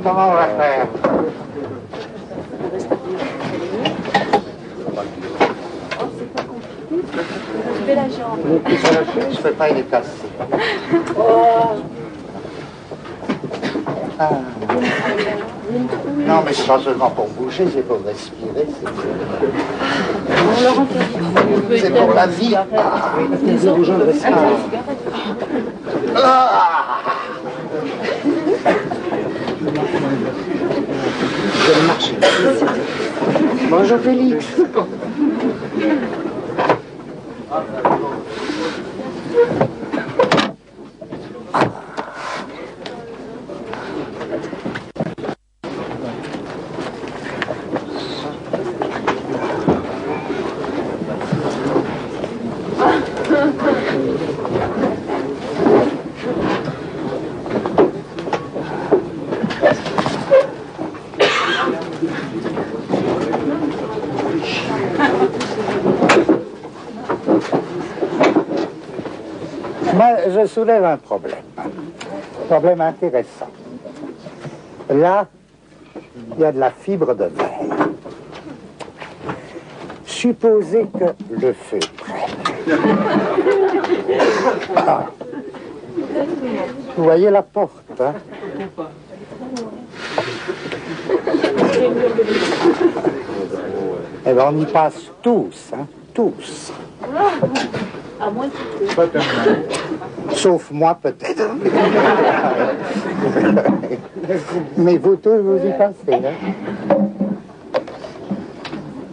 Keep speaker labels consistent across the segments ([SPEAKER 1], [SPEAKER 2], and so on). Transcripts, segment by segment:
[SPEAKER 1] Comment on va faire?
[SPEAKER 2] Je vais la jambe.
[SPEAKER 1] Je peux pas les casser. Ah. Non, mais c'est pas seulement pour bouger, c'est pour respirer. C'est pour la vie. Je vais marcher. Bonjour Félix. Moi, je soulève un problème intéressant. Là, il y a de la fibre de verre. Supposez que le feu prenne. Ah. Vous voyez la porte, hein? Eh bien, on y passe tous, hein? Tous.
[SPEAKER 2] À moins que...
[SPEAKER 1] Sauf moi, peut-être. Mais vous tous, vous y passez, hein?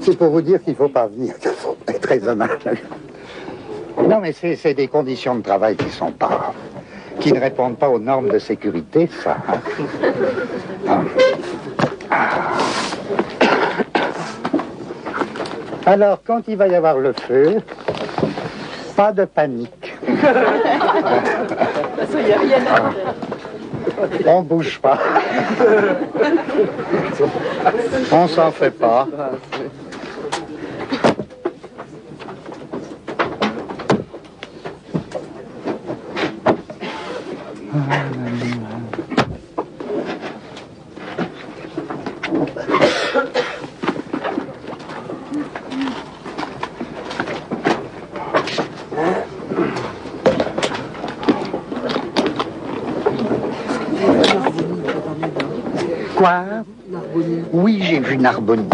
[SPEAKER 1] C'est pour vous dire qu'il ne faut pas venir, qu'il faut être raisonnable. Non, mais c'est des conditions de travail qui ne répondent pas aux normes de sécurité, ça. Hein? Alors, quand il va y avoir le feu, pas de panique. On bouge pas. On s'en fait pas. Quoi? Oui, j'ai vu Narbonne.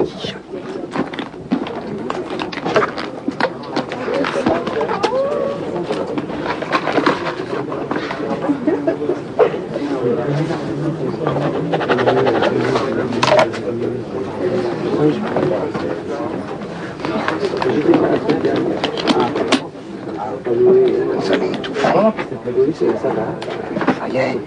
[SPEAKER 1] Vous avez étouffé. Ça y est.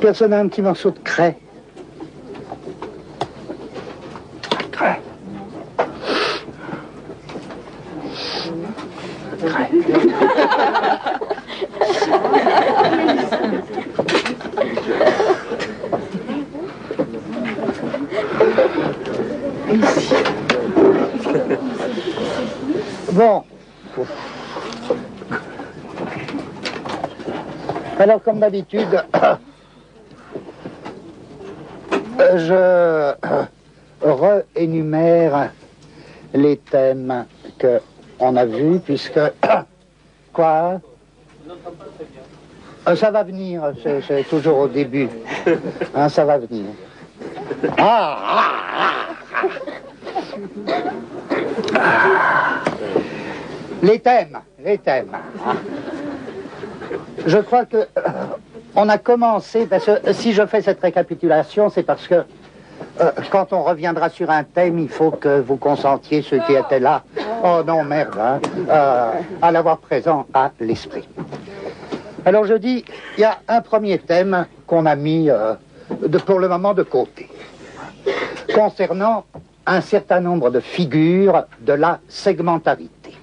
[SPEAKER 1] Personne n'a un petit morceau de craie? Craie. Craie. Bon. Alors, comme d'habitude, je réénumère les thèmes qu'on a vus, puisque... Quoi? Ça va venir, c'est toujours au début. Hein, ça va venir. Les thèmes. je crois que on a commencé, parce que si je fais cette récapitulation, c'est parce que quand on reviendra sur un thème, il faut que vous consentiez, ceux qui étaient là, oh non, merde, hein, à l'avoir présent à l'esprit. Alors je dis, il y a un premier thème qu'on a mis pour le moment de côté, concernant un certain nombre de figures de la segmentarité.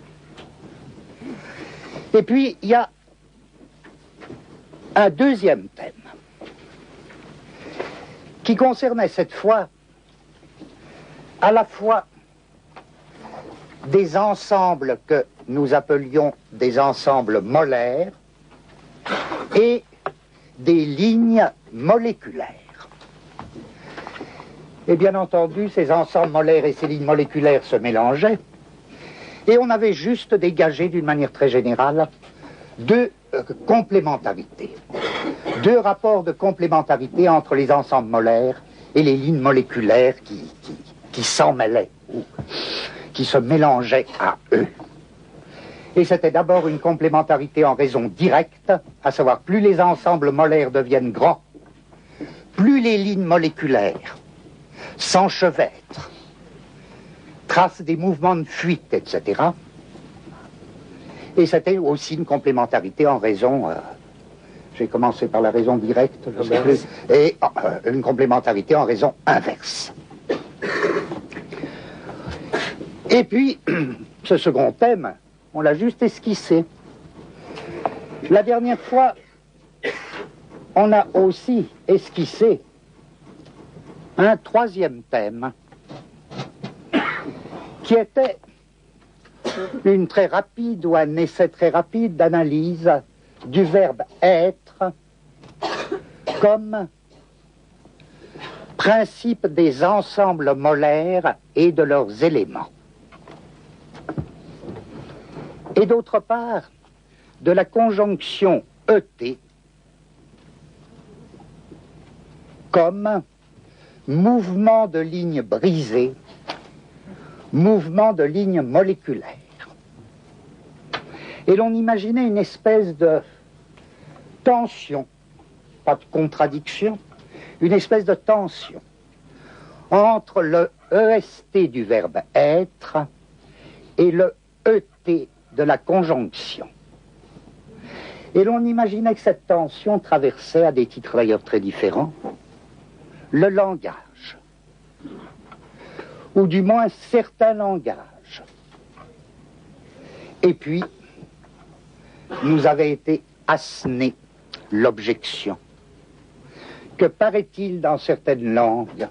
[SPEAKER 1] Et puis, il y a un deuxième thème qui concernait cette fois à la fois des ensembles que nous appelions des ensembles molaires et des lignes moléculaires. Et bien entendu, ces ensembles molaires et ces lignes moléculaires se mélangeaient, et on avait juste dégagé d'une manière très générale deux complémentarités, deux rapports de complémentarité entre les ensembles molaires et les lignes moléculaires qui s'en mêlaient, ou qui se mélangeaient à eux. Et c'était d'abord une complémentarité en raison directe, à savoir plus les ensembles molaires deviennent grands, plus les lignes moléculaires s'enchevêtrent, tracent des mouvements de fuite, etc. Et c'était aussi une complémentarité en raison, j'ai commencé par la raison directe, je sais plus, et une complémentarité en raison inverse. Et puis, ce second thème, on l'a juste esquissé. La dernière fois, on a aussi esquissé un troisième thème qui était une très rapide ou un essai très rapide d'analyse du verbe être comme principe des ensembles molaires et de leurs éléments. Et d'autre part, de la conjonction ET comme mouvement de lignes brisées, mouvement de lignes moléculaires. Et l'on imaginait une espèce de tension, pas de contradiction, une espèce de tension entre le EST du verbe être et le ET de la conjonction. Et l'on imaginait que cette tension traversait, à des titres d'ailleurs très différents, le langage, ou du moins certains langages. Et puis, nous avait été assénée l'objection que paraît-il dans certaines langues,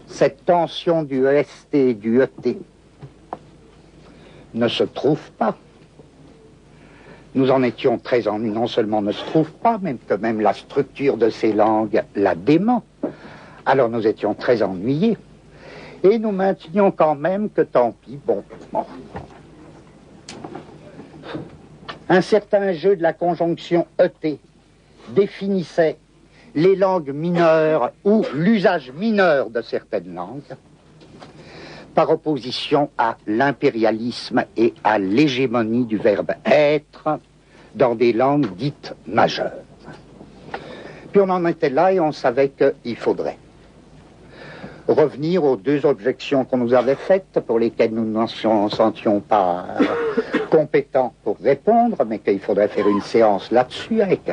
[SPEAKER 1] cette tension du EST et du ET ne se trouve pas. Nous en étions très ennuyés, non seulement ne se trouve pas, mais que même la structure de ces langues la dément. Alors nous étions très ennuyés. Et nous maintenions quand même que tant pis, bon. Un certain jeu de la conjonction ET définissait les langues mineures ou l'usage mineur de certaines langues, par opposition à l'impérialisme et à l'hégémonie du verbe être dans des langues dites majeures. Puis on en était là et on savait qu'il faudrait revenir aux deux objections qu'on nous avait faites, pour lesquelles nous ne nous sentions pas compétents pour répondre, mais qu'il faudrait faire une séance là-dessus avec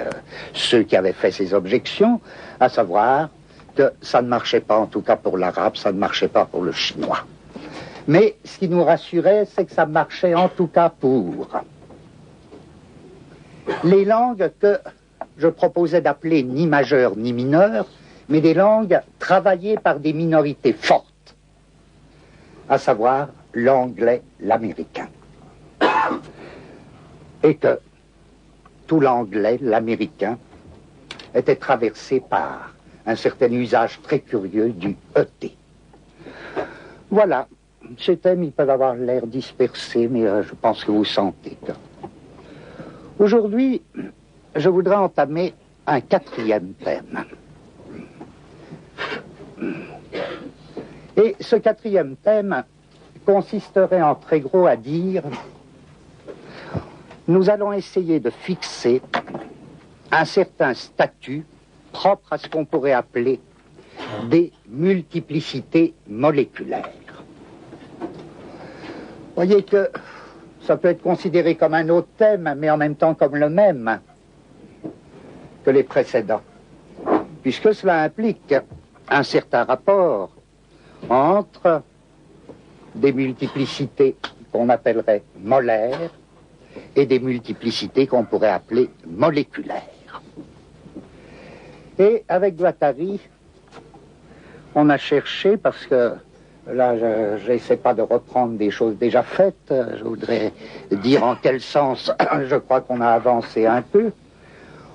[SPEAKER 1] ceux qui avaient fait ces objections, à savoir que ça ne marchait pas, en tout cas pour l'arabe, ça ne marchait pas pour le chinois. Mais ce qui nous rassurait, c'est que ça marchait en tout cas pour les langues que je proposais d'appeler ni majeures ni mineures, mais des langues travaillées par des minorités fortes, à savoir l'anglais, l'américain. Et que tout l'anglais, l'américain, était traversé par un certain usage très curieux du ET. Voilà. Ces thèmes, ils peuvent avoir l'air dispersés, mais je pense que vous sentez que... Aujourd'hui, je voudrais entamer un quatrième thème. Et ce quatrième thème consisterait en très gros à dire nous allons essayer de fixer un certain statut propre à ce qu'on pourrait appeler des multiplicités moléculaires. Vous voyez que ça peut être considéré comme un autre thème, mais en même temps comme le même que les précédents, puisque cela implique un certain rapport entre des multiplicités qu'on appellerait molaires et des multiplicités qu'on pourrait appeler moléculaires. Et avec Guattari, on a cherché, parce que là, je n'essaie pas de reprendre des choses déjà faites, je voudrais dire en quel sens je crois qu'on a avancé un peu.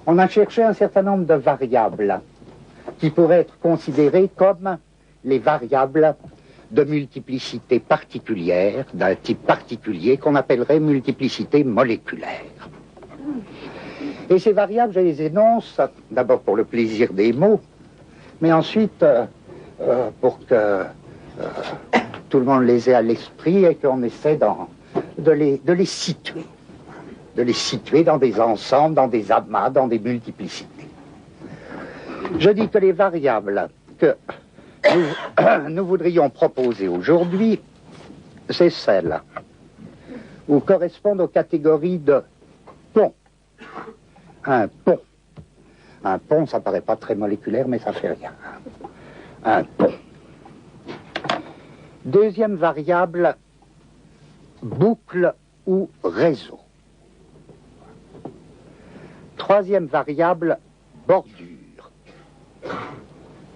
[SPEAKER 1] On a cherché un certain nombre de variables qui pourraient être considérées comme les variables de multiplicité particulière, d'un type particulier qu'on appellerait multiplicité moléculaire. Et ces variables, je les énonce d'abord pour le plaisir des mots, mais ensuite pour que tout le monde les ait à l'esprit et qu'on essaie de les situer. De les situer dans des ensembles, dans des amas, dans des multiplicités. Je dis que les variables que nous voudrions proposer aujourd'hui, c'est celles où correspondent aux catégories de pont. Un pont. Un pont, ça paraît pas très moléculaire, mais ça fait rien. Un pont. Deuxième variable, boucle ou réseau. Troisième variable, bordure.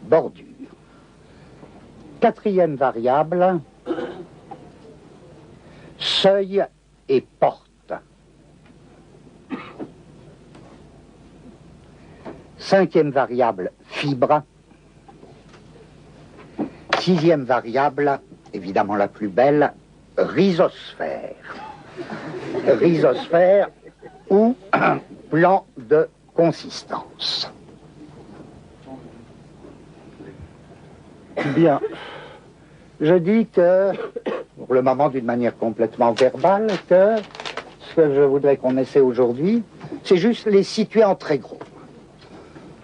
[SPEAKER 1] Bordure. Quatrième variable, seuil et porte. Cinquième variable, fibre. Sixième variable, évidemment la plus belle, rhizosphère. Rhizosphère ou plan de consistance. Bien, je dis que, pour le moment d'une manière complètement verbale, que ce que je voudrais qu'on essaie aujourd'hui, c'est juste les situer en très gros.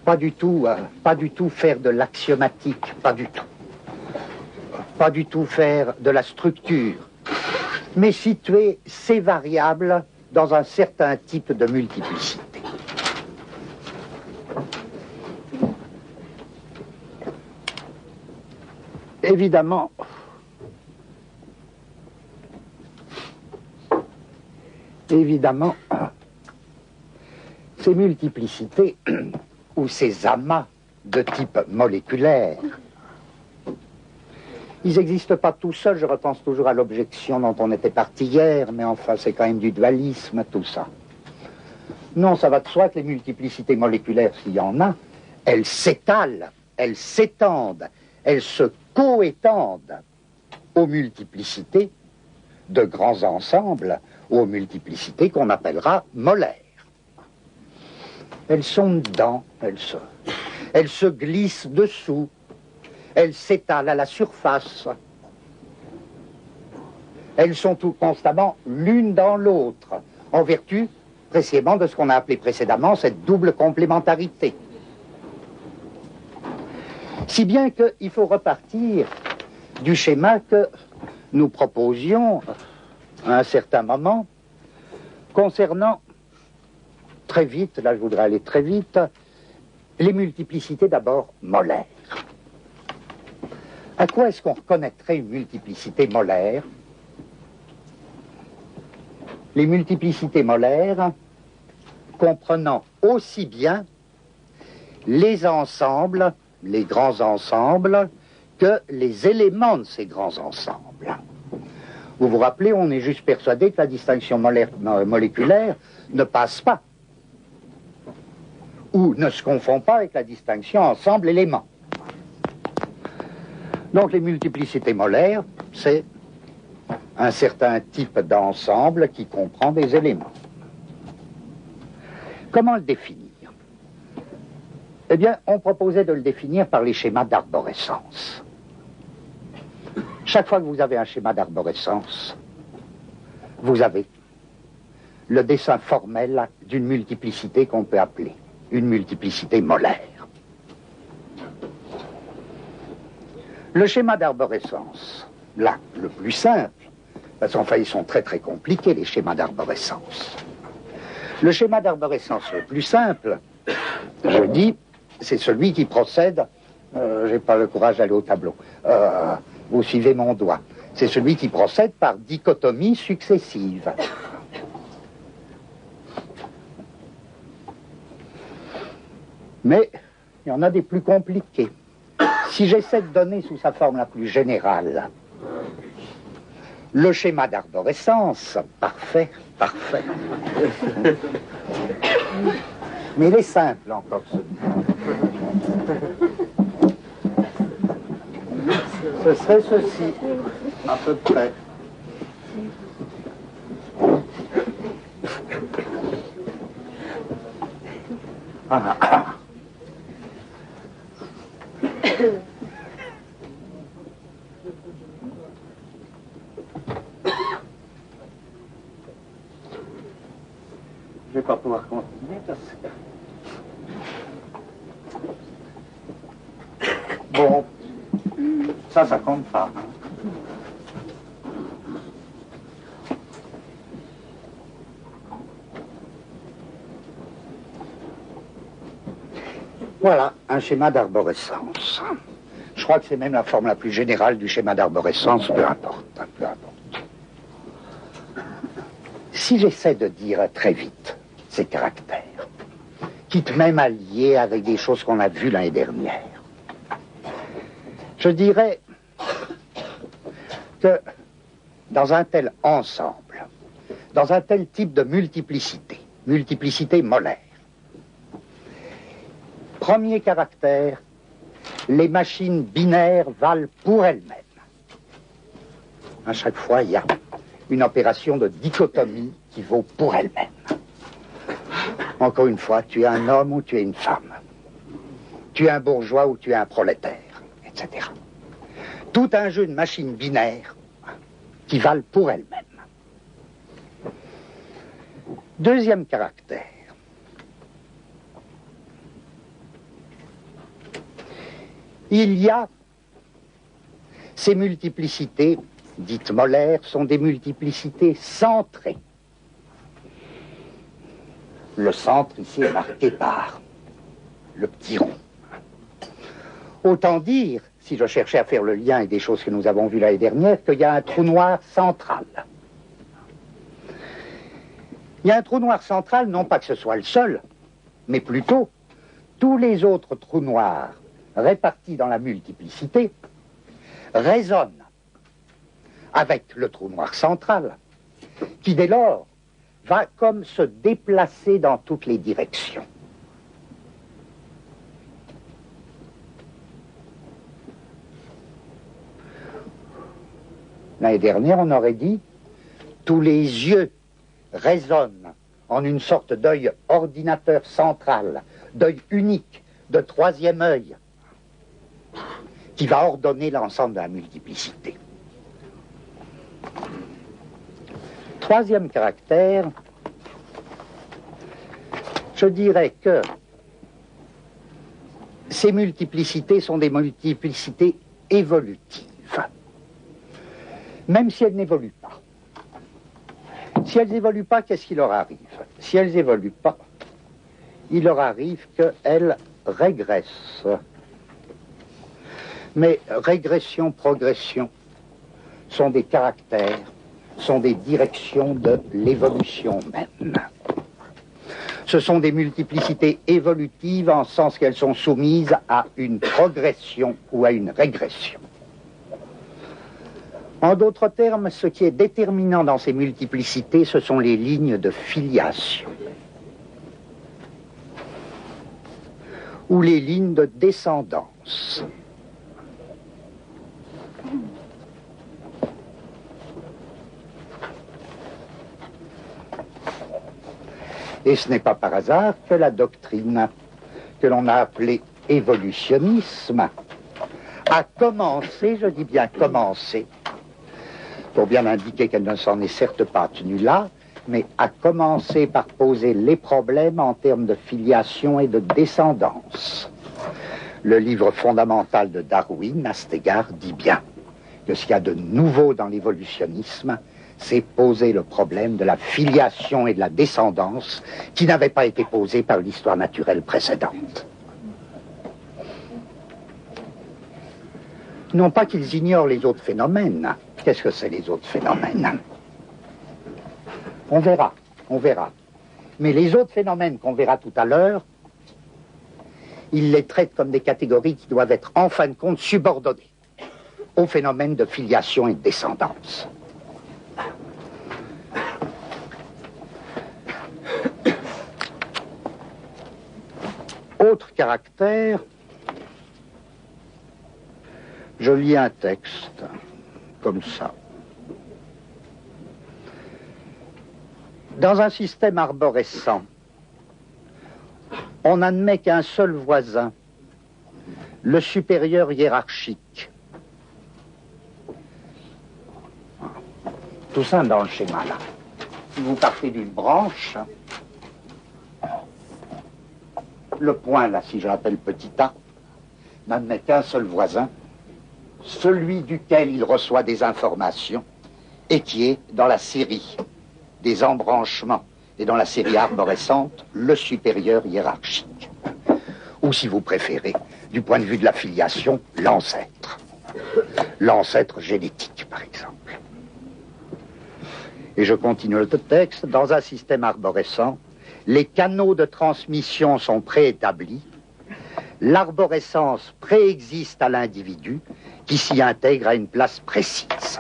[SPEAKER 1] Pas du tout faire de l'axiomatique, pas du tout. Pas du tout faire de la structure, mais situer ces variables dans un certain type de multiplicité. Évidemment, ces multiplicités ou ces amas de type moléculaire, ils n'existent pas tout seuls. Je repense toujours à l'objection dont on était parti hier, mais enfin c'est quand même du dualisme tout ça. Non, ça va de soi que les multiplicités moléculaires, s'il y en a, elles s'étalent, elles s'étendent, elles se coétendent aux multiplicités de grands ensembles, aux multiplicités qu'on appellera molaires. Elles sont dedans, elles se glissent dessous, elles s'étalent à la surface. Elles sont tout constamment l'une dans l'autre, en vertu précisément de ce qu'on a appelé précédemment cette double complémentarité. Si bien qu'il faut repartir du schéma que nous proposions à un certain moment concernant, très vite, là je voudrais aller très vite, les multiplicités d'abord molaires. À quoi est-ce qu'on reconnaîtrait une multiplicité molaire? Les multiplicités molaires comprenant aussi bien les ensembles, les grands ensembles, que les éléments de ces grands ensembles. Vous vous rappelez, on est juste persuadé que la distinction moléculaire ne passe pas, ou ne se confond pas avec la distinction ensemble-élément. Donc les multiplicités molaires, c'est un certain type d'ensemble qui comprend des éléments. Comment le définir? Eh bien, on proposait de le définir par les schémas d'arborescence. Chaque fois que vous avez un schéma d'arborescence, vous avez le dessin formel d'une multiplicité qu'on peut appeler une multiplicité molaire. Le schéma d'arborescence, là, le plus simple, parce qu'enfin, ils sont très très compliqués, les schémas d'arborescence. Le schéma d'arborescence le plus simple, je dis, c'est celui qui procède, j'ai pas le courage d'aller au tableau, vous suivez mon doigt, c'est celui qui procède par dichotomie successive. Mais il y en a des plus compliqués. Si j'essaie de donner sous sa forme la plus générale le schéma d'arborescence, parfait, parfait. Mais il est simple encore. Ce serait ceci, à peu près. Voilà. Je ne vais pas pouvoir continuer parce que... Bon, ça compte pas. Voilà, un schéma d'arborescence. Je crois que c'est même la forme la plus générale du schéma d'arborescence, peu importe, peu importe. Si j'essaie de dire très vite ces caractères, quitte même à lier avec des choses qu'on a vues l'année dernière, je dirais que dans un tel ensemble, dans un tel type de multiplicité, multiplicité molaire, premier caractère, les machines binaires valent pour elles-mêmes. À chaque fois, il y a une opération de dichotomie qui vaut pour elle-même. Encore une fois, tu es un homme ou tu es une femme. Tu es un bourgeois ou tu es un prolétaire, etc. Tout un jeu de machines binaires qui valent pour elles-mêmes. Deuxième caractère. Il y a ces multiplicités dites molaires sont des multiplicités centrées. Le centre ici est marqué par le petit rond. Autant dire, si je cherchais à faire le lien avec des choses que nous avons vues l'année dernière, qu'il y a un trou noir central. Il y a un trou noir central, non pas que ce soit le seul, mais plutôt tous les autres trous noirs répartis dans la multiplicité résonnent avec le trou noir central, qui dès lors va comme se déplacer dans toutes les directions. L'année dernière, on aurait dit tous les yeux résonnent en une sorte d'œil ordinateur central, d'œil unique, de troisième œil, qui va ordonner l'ensemble de la multiplicité. Troisième caractère, je dirais que ces multiplicités sont des multiplicités évolutives, même si elles n'évoluent pas. Si elles n'évoluent pas, qu'est-ce qui leur arrive? Si elles n'évoluent pas, il leur arrive qu'elles régressent. Mais régression, progression sont des caractères, sont des directions de l'évolution même. Ce sont des multiplicités évolutives en sens qu'elles sont soumises à une progression ou à une régression. En d'autres termes, ce qui est déterminant dans ces multiplicités, ce sont les lignes de filiation ou les lignes de descendance. Et ce n'est pas par hasard que la doctrine que l'on a appelée évolutionnisme a commencé, je dis bien commencé, pour bien indiquer qu'elle ne s'en est certes pas tenue là, mais à commencer par poser les problèmes en termes de filiation et de descendance. Le livre fondamental de Darwin, à cet égard, dit bien que ce qu'il y a de nouveau dans l'évolutionnisme, c'est poser le problème de la filiation et de la descendance qui n'avait pas été posé par l'histoire naturelle précédente. Non pas qu'ils ignorent les autres phénomènes. Qu'est-ce que c'est les autres phénomènes? On verra, on verra. Mais les autres phénomènes qu'on verra tout à l'heure, ils les traitent comme des catégories qui doivent être en fin de compte subordonnées aux phénomènes de filiation et de descendance. Autre caractère, je lis un texte comme ça. Dans un système arborescent, on n'admet qu'un seul voisin, le supérieur hiérarchique. Tout ça dans le schéma là. Si vous partez d'une branche, le point là, si je l'appelle petit a, n'admet qu'un seul voisin, celui duquel il reçoit des informations et qui est dans la série des embranchements et dans la série arborescente, le supérieur hiérarchique. Ou si vous préférez, du point de vue de la filiation, l'ancêtre. L'ancêtre génétique, par exemple. Et je continue le texte. Dans un système arborescent, les canaux de transmission sont préétablis. L'arborescence préexiste à l'individu qui s'y intègre à une place précise.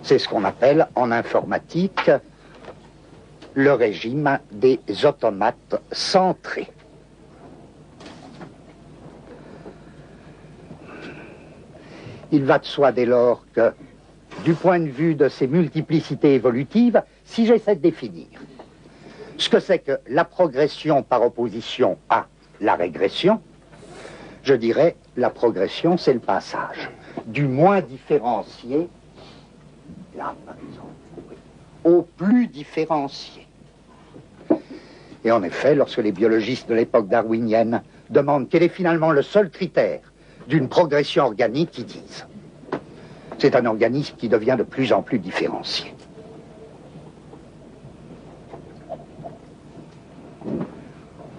[SPEAKER 1] C'est ce qu'on appelle en informatique le régime des automates centrés. Il va de soi dès lors que, du point de vue de ces multiplicités évolutives, si j'essaie de définir ce que c'est que la progression par opposition à la régression, je dirais la progression, c'est le passage du moins différencié, là par exemple, au plus différencié. Et en effet, lorsque les biologistes de l'époque darwinienne demandent quel est finalement le seul critère d'une progression organique, ils disent c'est un organisme qui devient de plus en plus différencié.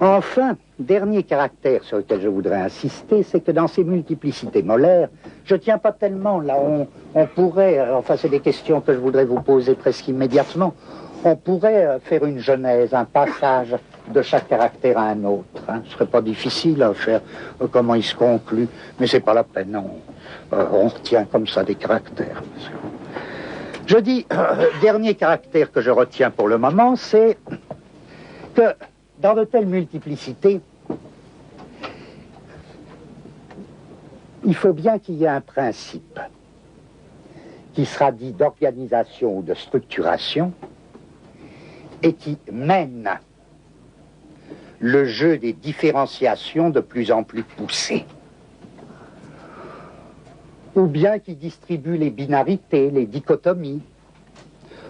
[SPEAKER 1] Enfin, dernier caractère sur lequel je voudrais insister, c'est que dans ces multiplicités molaires, je ne tiens pas tellement, là on pourrait, enfin c'est des questions que je voudrais vous poser presque immédiatement, on pourrait faire une genèse, un passage de chaque caractère à un autre. Hein. Ce ne serait pas difficile à faire comment il se conclut, mais c'est pas la peine, non. On retient comme ça des caractères. Je dis, dernier caractère que je retiens pour le moment, c'est que dans de telles multiplicités, il faut bien qu'il y ait un principe qui sera dit d'organisation ou de structuration et qui mène le jeu des différenciations de plus en plus poussées. Ou bien qui distribue les binarités, les dichotomies,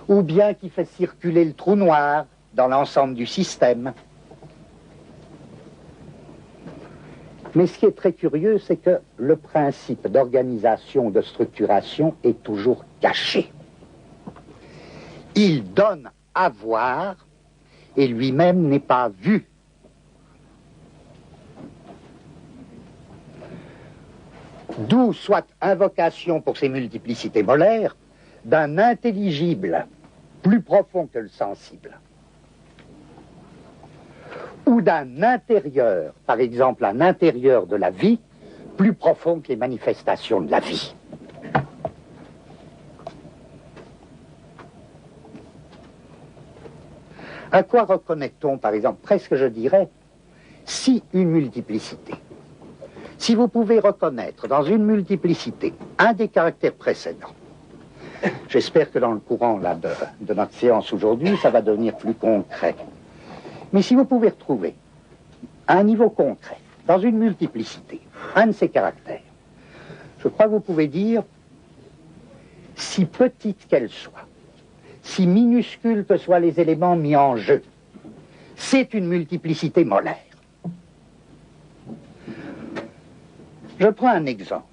[SPEAKER 1] ou bien qui fait circuler le trou noir dans l'ensemble du système. Mais ce qui est très curieux, c'est que le principe d'organisation, de structuration est toujours caché. Il donne à voir et lui-même n'est pas vu. D'où soit invocation pour ces multiplicités molaires d'un intelligible plus profond que le sensible, ou d'un intérieur, par exemple un intérieur de la vie, plus profond que les manifestations de la vie. À quoi reconnaît-on, par exemple, presque je dirais, si une multiplicité, si vous pouvez reconnaître dans une multiplicité un des caractères précédents, j'espère que dans le courant là, de notre séance aujourd'hui, ça va devenir plus concret. Mais si vous pouvez retrouver à un niveau concret, dans une multiplicité, un de ces caractères, je crois que vous pouvez dire, si petite qu'elle soit, si minuscules que soient les éléments mis en jeu. C'est une multiplicité molaire. Je prends un exemple.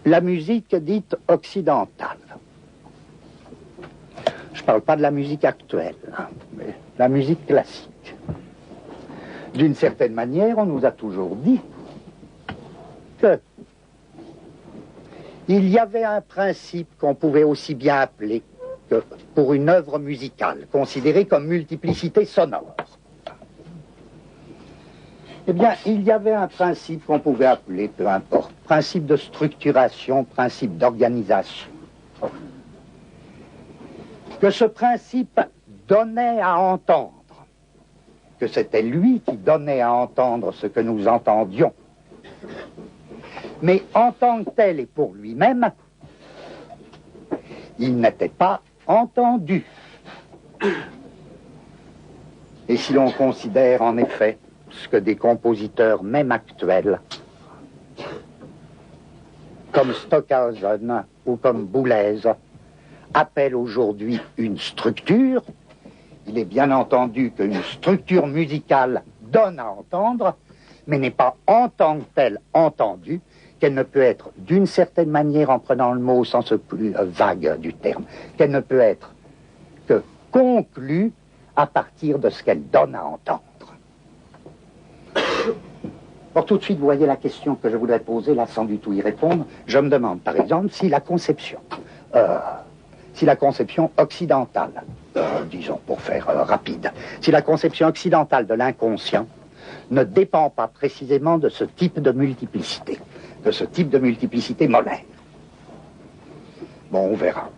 [SPEAKER 1] La musique dite occidentale. Je ne parle pas de la musique actuelle, mais la musique classique. D'une certaine manière, on nous a toujours dit que il y avait un principe qu'on pouvait aussi bien appeler que pour une œuvre musicale, considérée comme multiplicité sonore. Eh bien, il y avait un principe qu'on pouvait appeler, peu importe, principe de structuration, principe d'organisation. Que ce principe donnait à entendre, que c'était lui qui donnait à entendre ce que nous entendions. Mais en tant que tel et pour lui-même, il n'était pas entendu. Et si l'on considère en effet ce que des compositeurs, même actuels, comme Stockhausen ou comme Boulez, appellent aujourd'hui une structure, il est bien entendu qu'une structure musicale donne à entendre, mais n'est pas en tant que telle entendue, qu'elle ne peut être d'une certaine manière, en prenant le mot au sens le plus vague du terme, qu'elle ne peut être que conclue à partir de ce qu'elle donne à entendre. Or, tout de suite, vous voyez la question que je voudrais poser, là, sans du tout y répondre. Je me demande, par exemple, si la conception occidentale, disons pour faire rapide, si la conception occidentale de l'inconscient ne dépend pas précisément de ce type de multiplicité molaire. Bon, on verra.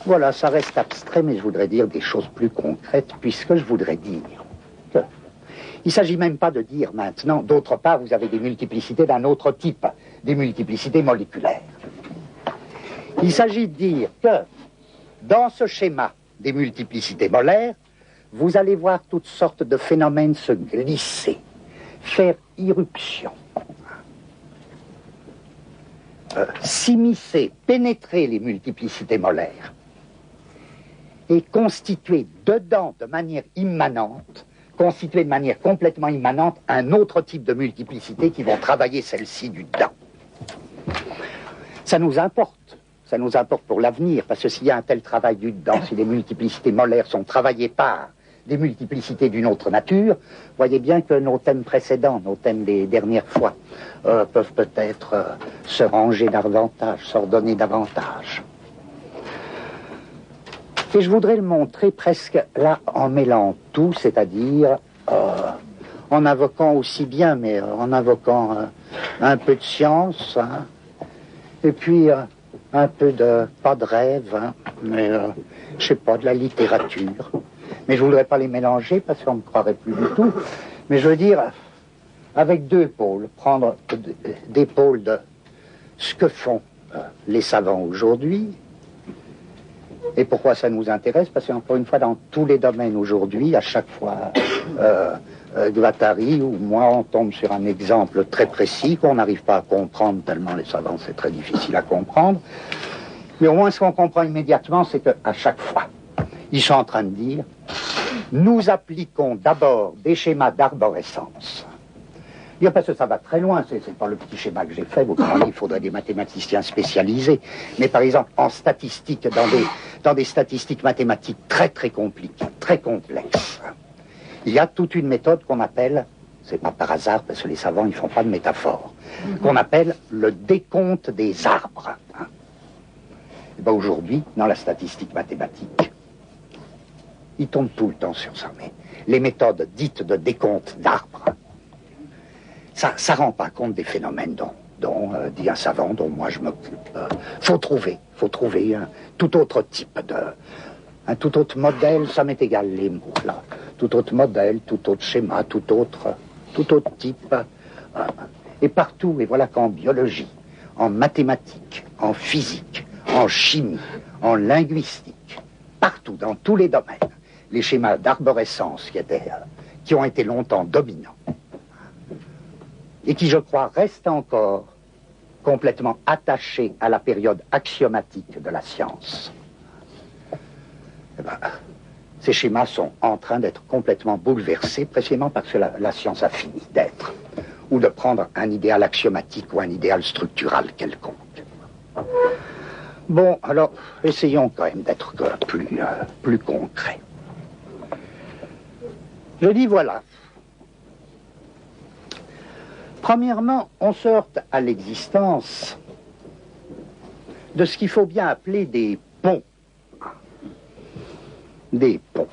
[SPEAKER 1] Voilà, ça reste abstrait, mais je voudrais dire des choses plus concrètes, puisque je voudrais dire que il ne s'agit même pas de dire maintenant, d'autre part, vous avez des multiplicités d'un autre type, des multiplicités moléculaires. Il s'agit de dire que dans ce schéma des multiplicités molaires, vous allez voir toutes sortes de phénomènes se glisser, faire irruption, s'immiscer, pénétrer les multiplicités molaires et constituer dedans de manière immanente, constituer de manière complètement immanente un autre type de multiplicité qui vont travailler celle-ci du dedans. Ça nous importe pour l'avenir, parce que s'il y a un tel travail du dedans, si les multiplicités molaires sont travaillées par des multiplicités d'une autre nature, voyez bien que nos thèmes précédents, nos thèmes des dernières fois, peuvent peut-être se ranger davantage, s'ordonner davantage. Et je voudrais le montrer presque là en mêlant tout, c'est-à-dire en invoquant aussi bien, mais en invoquant un peu de science, hein, et puis un peu de, pas de rêve, hein, mais je sais pas, de la littérature. Mais je voudrais pas les mélanger parce qu'on ne me croirait plus du tout. Mais je veux dire, avec deux pôles, prendre des pôles de ce que font les savants aujourd'hui. Et pourquoi ça nous intéresse? Parce qu'encore une fois, dans tous les domaines aujourd'hui, à chaque fois, Guattari ou moi, on tombe sur un exemple très précis qu'on n'arrive pas à comprendre tellement les savants, c'est très difficile à comprendre. Mais au moins, ce qu'on comprend immédiatement, c'est qu'à chaque fois, ils sont en train de dire, nous appliquons d'abord des schémas d'arborescence. Parce que ça va très loin, c'est pas le petit schéma que j'ai fait, vous comprenez, il faudrait des mathématiciens spécialisés. Mais par exemple, en statistique, dans des statistiques mathématiques très très compliquées, très complexes, il y a toute une méthode qu'on appelle, c'est pas par hasard, parce que les savants ils font pas de métaphore, qu'on appelle le décompte des arbres. Et ben aujourd'hui, dans la statistique mathématique, ils tombent tout le temps sur ça, mais les méthodes dites de décompte d'arbres, ça rend pas compte des phénomènes dont dit un savant, dont moi je m'occupe. Faut trouver un tout autre type un tout autre modèle, ça m'est égal les mots là, tout autre modèle, tout autre schéma, tout autre type. Et partout, et voilà qu'en biologie, en mathématiques, en physique, en chimie, en linguistique, partout, dans tous les domaines, les schémas d'arborescence qui ont été longtemps dominants, et qui, je crois, restent encore complètement attaché à la période axiomatique de la science, eh ben, ces schémas sont en train d'être complètement bouleversés, précisément parce que la science a fini d'être, ou de prendre un idéal axiomatique ou un idéal structural quelconque. Bon, alors, essayons quand même d'être plus concrets. Je dis voilà. Premièrement, on se heurte à l'existence de ce qu'il faut bien appeler des ponts. Des ponts.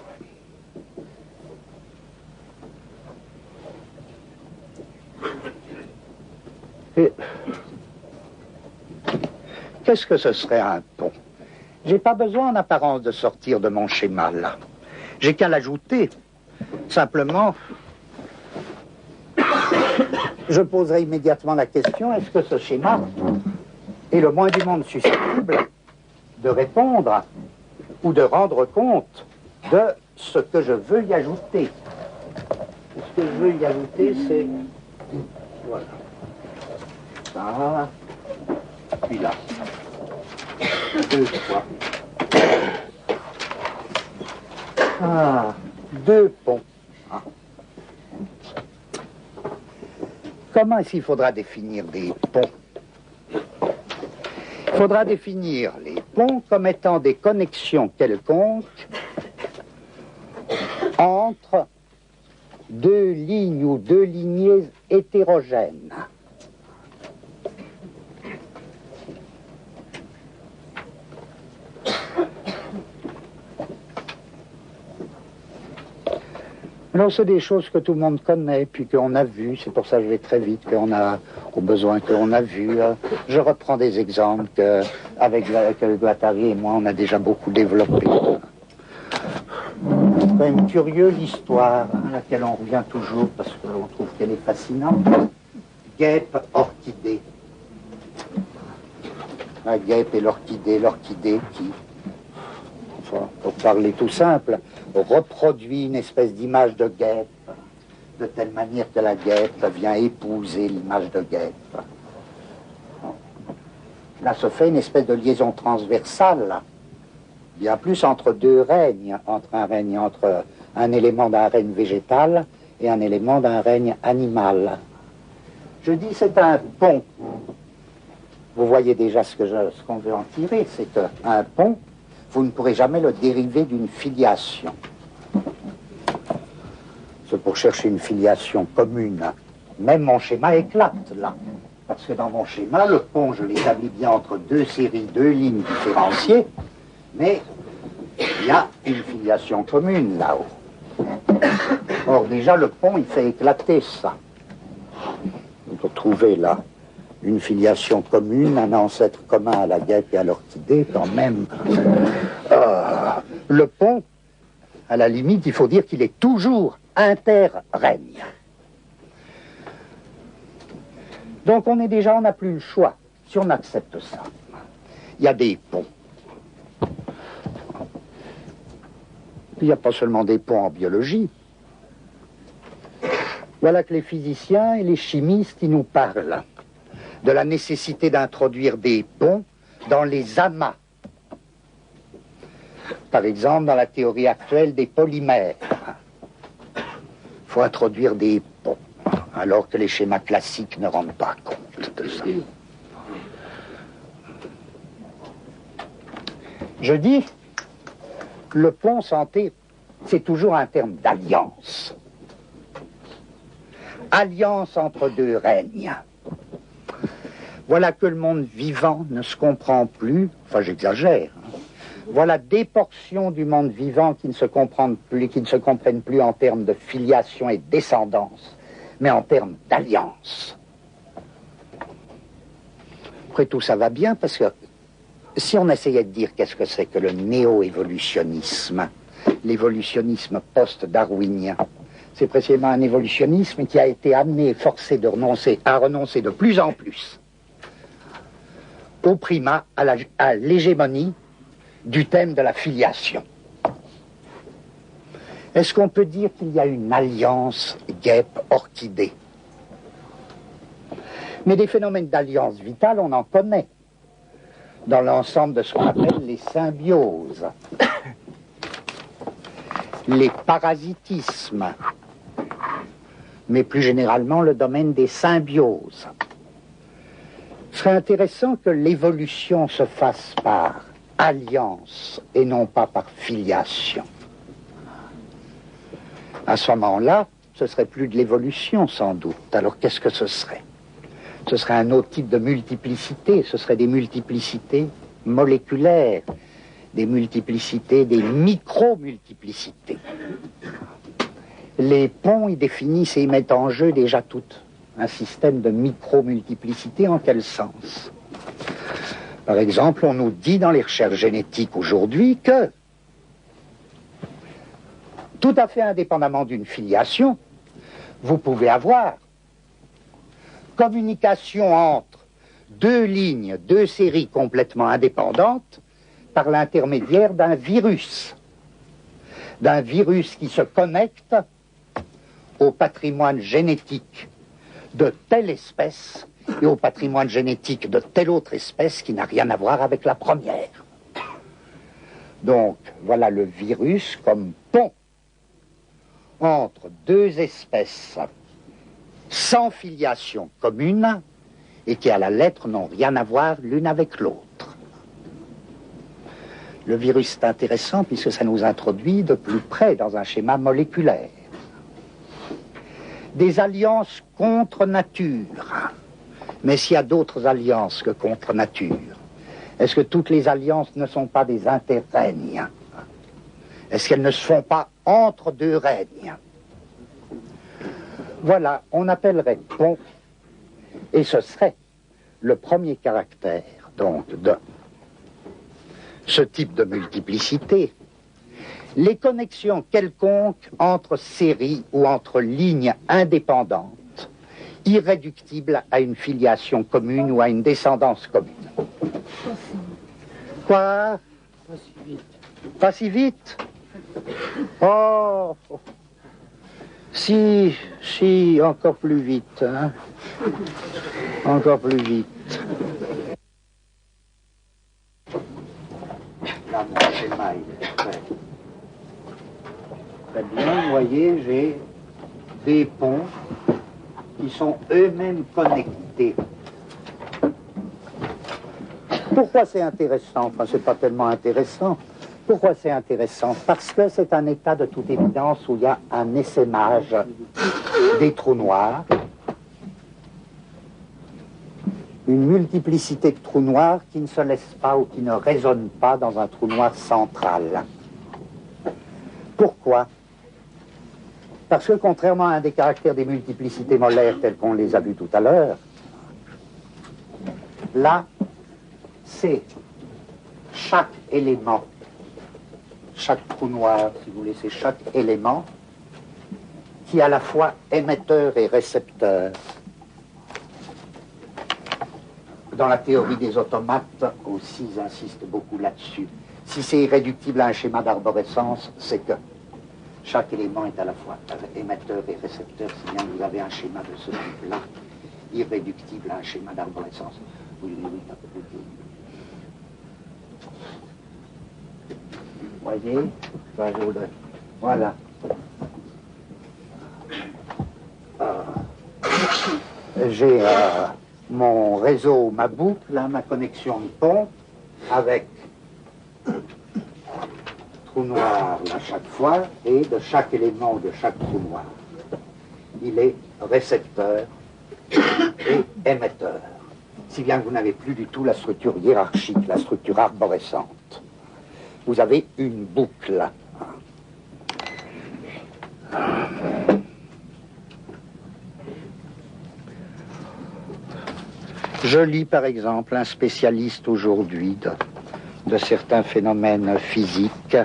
[SPEAKER 1] Et qu'est-ce que ce serait un pont? J'ai pas besoin en apparence de sortir de mon schéma là. J'ai qu'à l'ajouter. Simplement, je poserai immédiatement la question, est-ce que ce schéma est le moins du monde susceptible de répondre ou de rendre compte de ce que je veux y ajouter? Ce que je veux y ajouter, c'est... Voilà. Ça, puis là. 2 fois. Ah, 2 ponts. Ah. Comment est-ce qu'il faudra définir des ponts? Il faudra définir les ponts comme étant des connexions quelconques entre 2 lignes ou 2 lignées hétérogènes. Alors, c'est des choses que tout le monde connaît, puis qu'on a vues, c'est pour ça que je vais très vite, qu'on a au besoin qu'on a vu. Je reprends des exemples qu'avec Guattari et moi, on a déjà beaucoup développé. C'est quand même curieux l'histoire à laquelle on revient toujours, parce qu'on trouve qu'elle est fascinante. Guêpe, orchidée. La guêpe et l'orchidée qui... Enfin, pour parler tout simple, reproduit une espèce d'image de guêpe, de telle manière que la guêpe vient épouser l'image de guêpe. Là se fait une espèce de liaison transversale, bien plus entre 2 règnes, entre un élément d'un règne végétal et un élément d'un règne animal. Je dis c'est un pont. Vous voyez déjà ce qu'on veut en tirer, c'est qu'un pont, vous ne pourrez jamais le dériver d'une filiation. C'est pour chercher une filiation commune. Même mon schéma éclate là. Parce que dans mon schéma, le pont, je l'établis bien entre 2 séries, 2 lignes différenciées, mais il y a une filiation commune là-haut. Or déjà, le pont, il fait éclater ça. On peut trouver là une filiation commune, un ancêtre commun à la guêpe et à l'orchidée, quand même. Le pont, à la limite, il faut dire qu'il est toujours inter-règne. Donc on n'a plus le choix, si on accepte ça. Il y a des ponts. Il n'y a pas seulement des ponts en biologie. Voilà que les physiciens et les chimistes, ils nous parlent de la nécessité d'introduire des ponts dans les amas. Par exemple, dans la théorie actuelle des polymères. Il faut introduire des ponts, alors que les schémas classiques ne rendent pas compte de ça. Je dis, le pont santé, c'est toujours un terme d'alliance. Alliance entre 2 règnes. Voilà que le monde vivant ne se comprend plus, enfin j'exagère, hein. Voilà des portions du monde vivant qui ne se comprennent plus en termes de filiation et de descendance, mais en termes d'alliance. Après tout, ça va bien, parce que si on essayait de dire qu'est-ce que c'est que le néo-évolutionnisme, l'évolutionnisme post-darwinien, c'est précisément un évolutionnisme qui a été amené, forcé à renoncer de plus en plus au primat, à l'hégémonie du thème de la filiation. Est-ce qu'on peut dire qu'il y a une alliance guêpe-orchidée? Mais des phénomènes d'alliance vitale, on en connaît dans l'ensemble de ce qu'on appelle les symbioses, les parasitismes, mais plus généralement le domaine des symbioses. Ce serait intéressant que l'évolution se fasse par alliance et non pas par filiation. À ce moment-là, ce serait plus de l'évolution sans doute. Alors qu'est-ce que ce serait? Ce serait un autre type de multiplicité, ce serait des multiplicités moléculaires, des multiplicités, des micro-multiplicités. Les ponts, ils définissent et ils mettent en jeu déjà tout un système de micro-multiplicité. En quel sens? Par exemple, on nous dit dans les recherches génétiques aujourd'hui que, tout à fait indépendamment d'une filiation, vous pouvez avoir communication entre deux lignes, deux séries complètement indépendantes par l'intermédiaire d'un virus qui se connecte au patrimoine génétique de telle espèce et au patrimoine génétique de telle autre espèce qui n'a rien à voir avec la première. Donc, voilà le virus comme pont entre deux espèces sans filiation commune et qui, à la lettre, n'ont rien à voir l'une avec l'autre. Le virus est intéressant puisque ça nous introduit de plus près dans un schéma moléculaire. Des alliances contre nature. Mais s'il y a d'autres alliances que contre nature, est-ce que toutes les alliances ne sont pas des interrègnes? Est-ce qu'elles ne se font pas entre deux règnes? Voilà, on appellerait pont, et ce serait le premier caractère, donc, de ce type de multiplicité. Les connexions quelconques entre séries ou entre lignes indépendantes, irréductibles à une filiation commune ou à une descendance commune. Quoi? Pas si vite. Pas si vite? Oh! Si, encore plus vite, hein? Encore plus vite. Là, mon schéma, il est prêt. Très bien, vous voyez, j'ai des ponts qui sont eux-mêmes connectés. Pourquoi c'est intéressant? Enfin, c'est pas tellement intéressant. Pourquoi c'est intéressant? Parce que c'est un état de toute évidence où il y a un essaimage des trous noirs, une multiplicité de trous noirs qui ne se laissent pas ou qui ne résonnent pas dans un trou noir central. Pourquoi? Parce que contrairement à un des caractères des multiplicités molaires tels qu'on les a vus tout à l'heure, là, c'est chaque élément, chaque trou noir, si vous voulez, c'est chaque élément qui est à la fois émetteur et récepteur. Dans la théorie des automates aussi, j'insiste beaucoup là-dessus. Si c'est irréductible à un schéma d'arborescence, c'est que chaque élément est à la fois émetteur et récepteur, si bien que vous avez un schéma de ce type-là, irréductible à un schéma d'arborescence. Oui, voyez, voilà. J'ai mon réseau, ma boucle, ma connexion de pont, avec trou noir à chaque fois, et de chaque élément de chaque trou noir, il est récepteur et émetteur. Si bien que vous n'avez plus du tout la structure hiérarchique, la structure arborescente. Vous avez une boucle. Je lis par exemple un spécialiste aujourd'hui de certains phénomènes physiques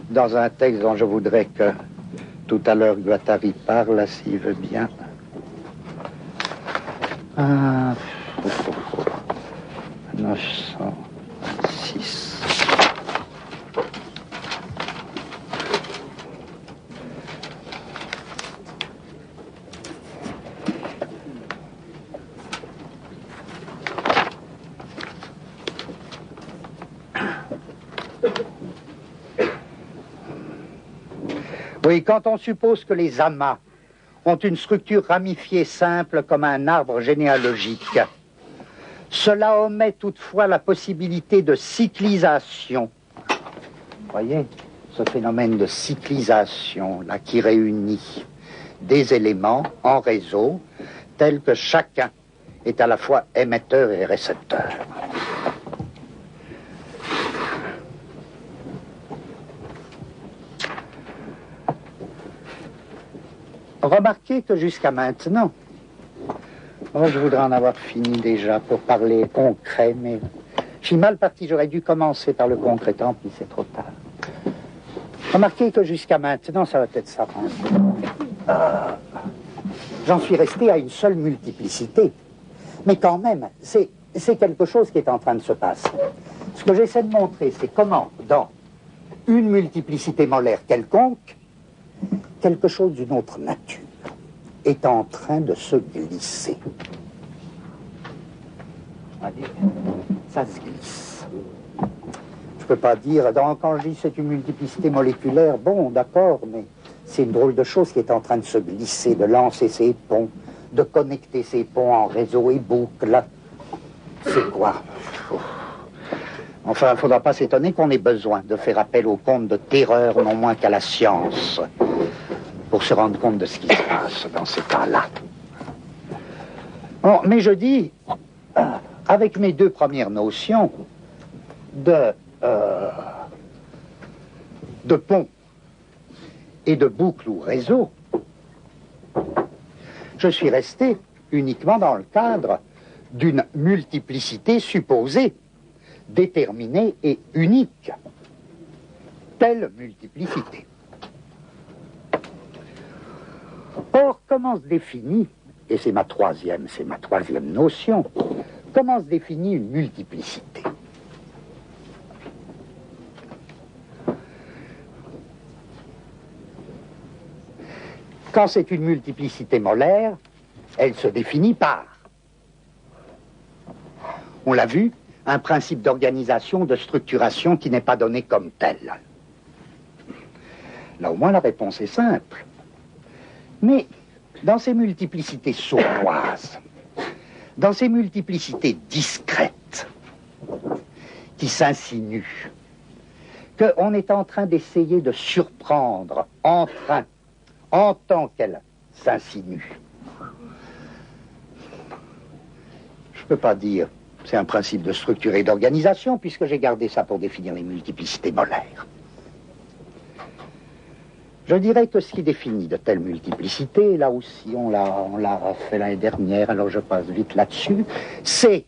[SPEAKER 1] dans un texte dont je voudrais que tout à l'heure Guattari parle, s'il veut bien. 906. Oui, quand on suppose que les amas ont une structure ramifiée simple comme un arbre généalogique, cela omet toutefois la possibilité de cyclisation. Vous voyez, ce phénomène de cyclisation, là, qui réunit des éléments en réseau, tels que chacun est à la fois émetteur et récepteur. Remarquez que jusqu'à maintenant, je voudrais en avoir fini déjà pour parler concret, mais je suis mal parti, j'aurais dû commencer par le concret, tant pis, c'est trop tard. Remarquez que jusqu'à maintenant, ça va peut-être s'arranger. J'en suis resté à une seule multiplicité, mais quand même, c'est quelque chose qui est en train de se passer. Ce que j'essaie de montrer, c'est comment, dans une multiplicité molaire quelconque, quelque chose d'une autre nature est en train de se glisser. On va dire, ça se glisse. Je ne peux pas dire, quand je dis c'est une multiplicité moléculaire, bon, d'accord, mais c'est une drôle de chose qui est en train de se glisser, de lancer ses ponts, de connecter ses ponts en réseau et boucle. C'est quoi? Enfin, il ne faudra pas s'étonner qu'on ait besoin de faire appel au conte de terreur, non moins qu'à la science, pour se rendre compte de ce qui se passe dans ces cas-là. Bon, mais je dis, avec mes deux premières notions de pont et de boucle ou réseau, je suis resté uniquement dans le cadre d'une multiplicité supposée, déterminée et unique. Telle multiplicité. Or, comment se définit, et c'est ma troisième notion, comment se définit une multiplicité? Quand c'est une multiplicité molaire, elle se définit par, on l'a vu, un principe d'organisation, de structuration qui n'est pas donné comme tel. Là, au moins, la réponse est simple. Mais dans ces multiplicités sournoises, dans ces multiplicités discrètes, qui s'insinuent, qu'on est en train d'essayer de surprendre en tant qu'elles s'insinuent. Je ne peux pas dire, c'est un principe de structure et d'organisation, puisque j'ai gardé ça pour définir les multiplicités molaires. Je dirais que ce qui définit de telles multiplicités, là aussi on l'a fait l'année dernière, alors je passe vite là-dessus, c'est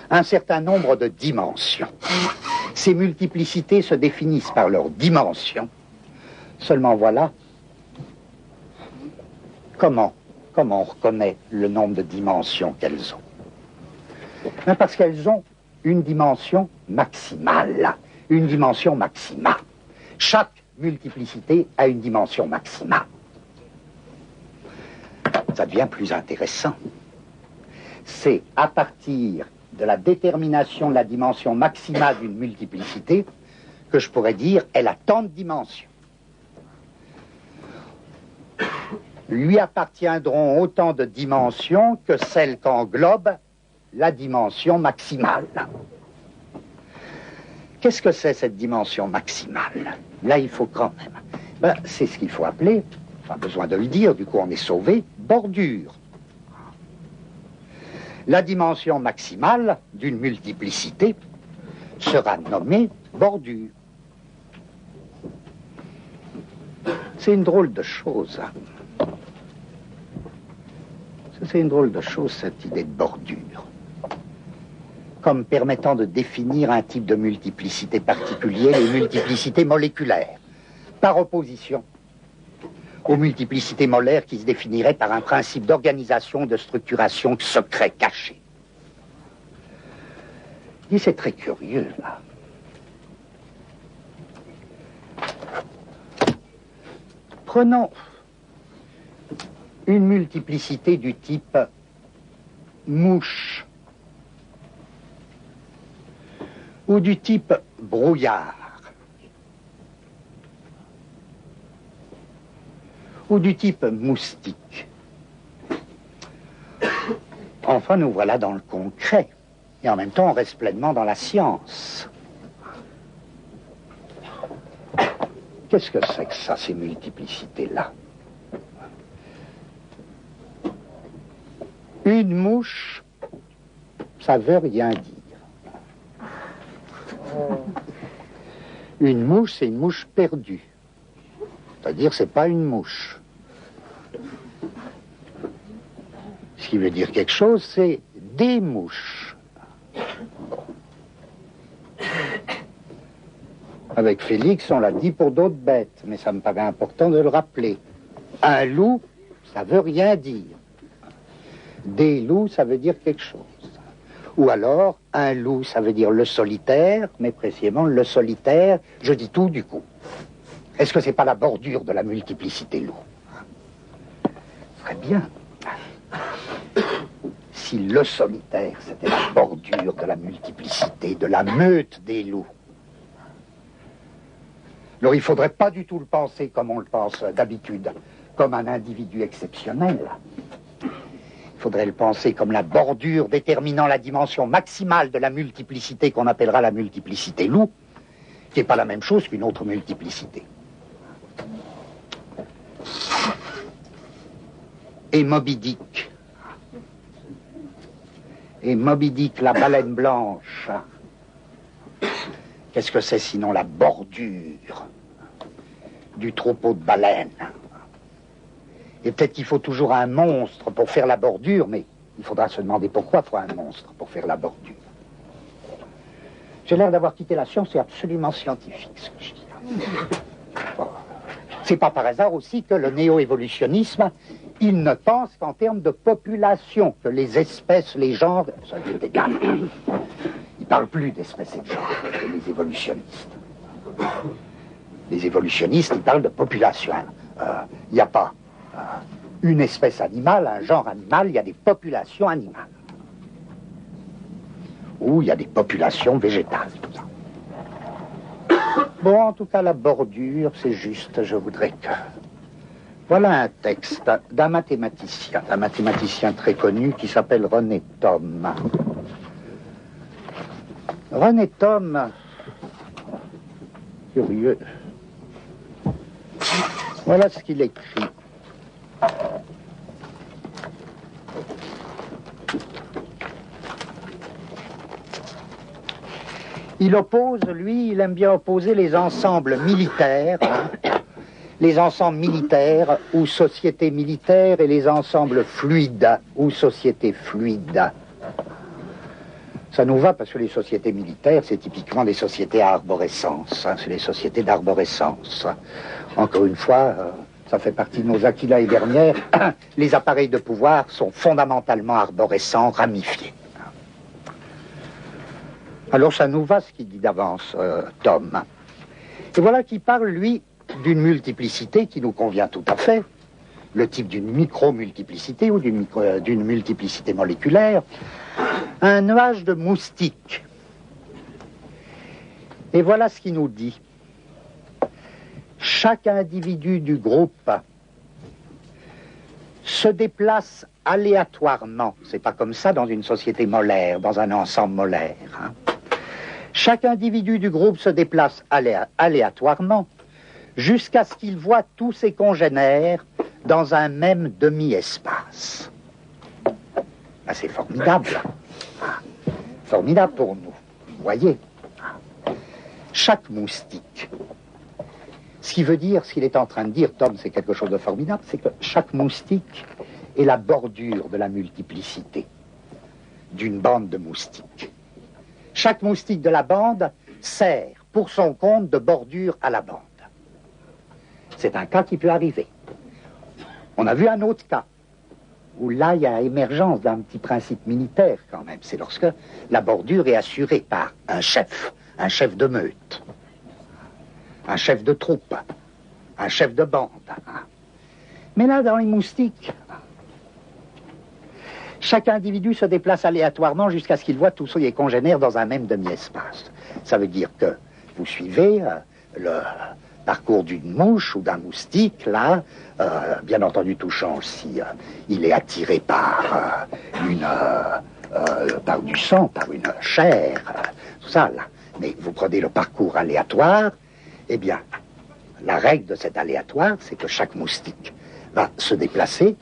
[SPEAKER 1] un certain nombre de dimensions. Ces multiplicités se définissent par leurs dimensions. Seulement voilà, comment on reconnaît le nombre de dimensions qu'elles ont? Ben parce qu'elles ont une dimension maximale, une dimension maxima. Chaque multiplicité a une dimension maxima. Ça devient plus intéressant. C'est à partir de la détermination de la dimension maxima d'une multiplicité que je pourrais dire elle a tant de dimensions. Lui appartiendront autant de dimensions que celles qu'englobe la dimension maximale. Qu'est-ce que c'est cette dimension maximale? Là, il faut quand même... c'est ce qu'il faut appeler, pas besoin de le dire, du coup on est sauvé, bordure. La dimension maximale d'une multiplicité sera nommée bordure. C'est une drôle de chose. C'est une drôle de chose, cette idée de bordure. Comme permettant de définir un type de multiplicité particulier, les multiplicités moléculaires, par opposition aux multiplicités molaires qui se définiraient par un principe d'organisation, de structuration secret, caché. Et c'est très curieux, là. Prenons une multiplicité du type mouche ou du type brouillard. ou du type moustique. Enfin, nous voilà dans le concret. Et en même temps, on reste pleinement dans la science. Qu'est-ce que c'est que ça, ces multiplicités-là? Une mouche, ça veut rien dire. Une mouche, c'est une mouche perdue. C'est-à-dire, c'est pas une mouche. Ce qui veut dire quelque chose, c'est des mouches. Avec Félix, on l'a dit pour d'autres bêtes, mais ça me paraît important de le rappeler. Un loup, ça veut rien dire. Des loups, ça veut dire quelque chose. Ou alors, un loup, ça veut dire le solitaire, mais précisément le solitaire, je dis tout du coup. Est-ce que c'est pas la bordure de la multiplicité loup? Très bien. Si le solitaire, c'était la bordure de la multiplicité, de la meute des loups, alors il ne faudrait pas du tout le penser comme on le pense d'habitude, comme un individu exceptionnel. Il faudrait le penser comme la bordure déterminant la dimension maximale de la multiplicité qu'on appellera la multiplicité loup, qui n'est pas la même chose qu'une autre multiplicité. Et Moby Dick. Et Moby Dick, la baleine blanche. Qu'est-ce que c'est sinon la bordure du troupeau de baleines? Et peut-être qu'il faut toujours un monstre pour faire la bordure, mais il faudra se demander pourquoi il faut un monstre pour faire la bordure. J'ai l'air d'avoir quitté la science, c'est absolument scientifique ce que je dis. C'est pas par hasard aussi que le néo-évolutionnisme, il ne pense qu'en termes de population, que les espèces, les genres, ça lui est égal. Il ne parle plus d'espèces et de genres, les évolutionnistes. Les évolutionnistes, ils parlent de population. Il n'y a pas une espèce animale, un genre animal, il y a des populations animales. Ou il y a des populations végétales, tout ça. Bon, en tout cas, la bordure, c'est juste, je voudrais que... Voilà un texte d'un mathématicien très connu qui s'appelle René Thom. René Thom, curieux. Voilà ce qu'il écrit. Il oppose, lui, il aime bien opposer les ensembles militaires, les ensembles militaires ou sociétés militaires et les ensembles fluides ou sociétés fluides. Ça nous va parce que les sociétés militaires, c'est typiquement des sociétés à arborescence, c'est les sociétés d'arborescence. Encore une fois, ça fait partie de nos acquis l'année dernière, les appareils de pouvoir sont fondamentalement arborescents, ramifiés. Alors ça nous va ce qu'il dit d'avance, Thom. Et voilà qu'il parle, lui, d'une multiplicité qui nous convient tout à fait, le type d'une micro-multiplicité ou d'une multiplicité moléculaire, un nuage de moustiques. Et voilà ce qu'il nous dit. Chaque individu du groupe se déplace aléatoirement. C'est pas comme ça dans une société molaire, dans un ensemble molaire. Chaque individu du groupe se déplace aléatoirement jusqu'à ce qu'il voit tous ses congénères dans un même demi-espace. Ben, c'est formidable. Formidable pour nous. Vous voyez, chaque moustique. Ce qui veut dire, ce qu'il est en train de dire, Thom, c'est quelque chose de formidable, c'est que chaque moustique est la bordure de la multiplicité d'une bande de moustiques. Chaque moustique de la bande sert pour son compte de bordure à la bande. C'est un cas qui peut arriver. On a vu un autre cas, où là, il y a émergence d'un petit principe militaire quand même. C'est lorsque la bordure est assurée par un chef de meute, un chef de troupe, un chef de bande. Mais là, dans les moustiques, chaque individu se déplace aléatoirement jusqu'à ce qu'il voit tous ses congénères dans un même demi-espace. Ça veut dire que vous suivez parcours d'une mouche ou d'un moustique, là, bien entendu tout change si il est attiré par par du sang, par une chair, tout ça là. Mais vous prenez le parcours aléatoire, eh bien, la règle de cet aléatoire, c'est que chaque moustique va se déplacer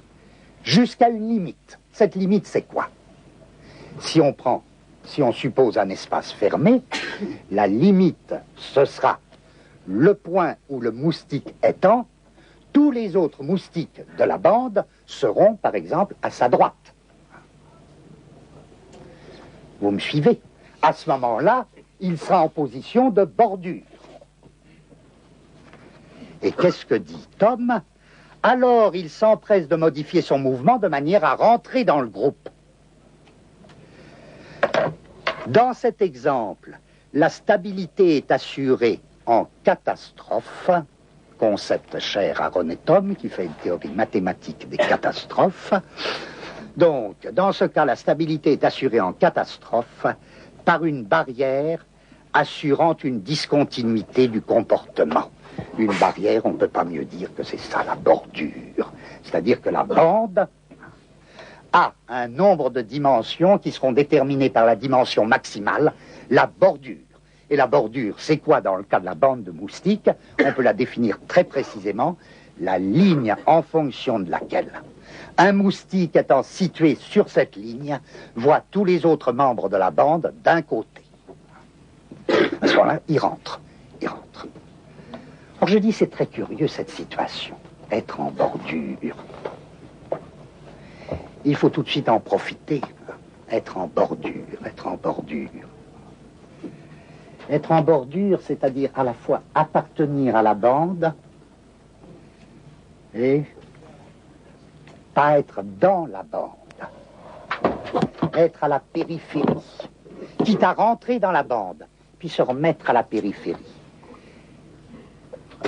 [SPEAKER 1] jusqu'à une limite. Cette limite, c'est quoi? Si on suppose un espace fermé, la limite, ce sera le point où le moustique étant, tous les autres moustiques de la bande seront, par exemple, à sa droite. Vous me suivez? À ce moment-là, il sera en position de bordure. Et qu'est-ce que dit Tom? Alors, il s'empresse de modifier son mouvement de manière à rentrer dans le groupe. Dans cet exemple, la stabilité est assurée en catastrophe, concept cher à René Thom, qui fait une théorie mathématique des catastrophes. Donc, dans ce cas, la stabilité est assurée en catastrophe par une barrière assurant une discontinuité du comportement. Une barrière, on ne peut pas mieux dire que c'est ça, la bordure. C'est-à-dire que la bande a un nombre de dimensions qui seront déterminées par la dimension maximale, la bordure. Et la bordure, c'est quoi dans le cas de la bande de moustiques? On peut la définir très précisément, la ligne en fonction de laquelle un moustique étant situé sur cette ligne voit tous les autres membres de la bande d'un côté. À ce moment-là, il rentre. Alors je dis, c'est très curieux cette situation, être en bordure. Il faut tout de suite en profiter, être en bordure. Être en bordure, c'est-à-dire à la fois appartenir à la bande et pas être dans la bande. Être à la périphérie, quitte à rentrer dans la bande, puis se remettre à la périphérie.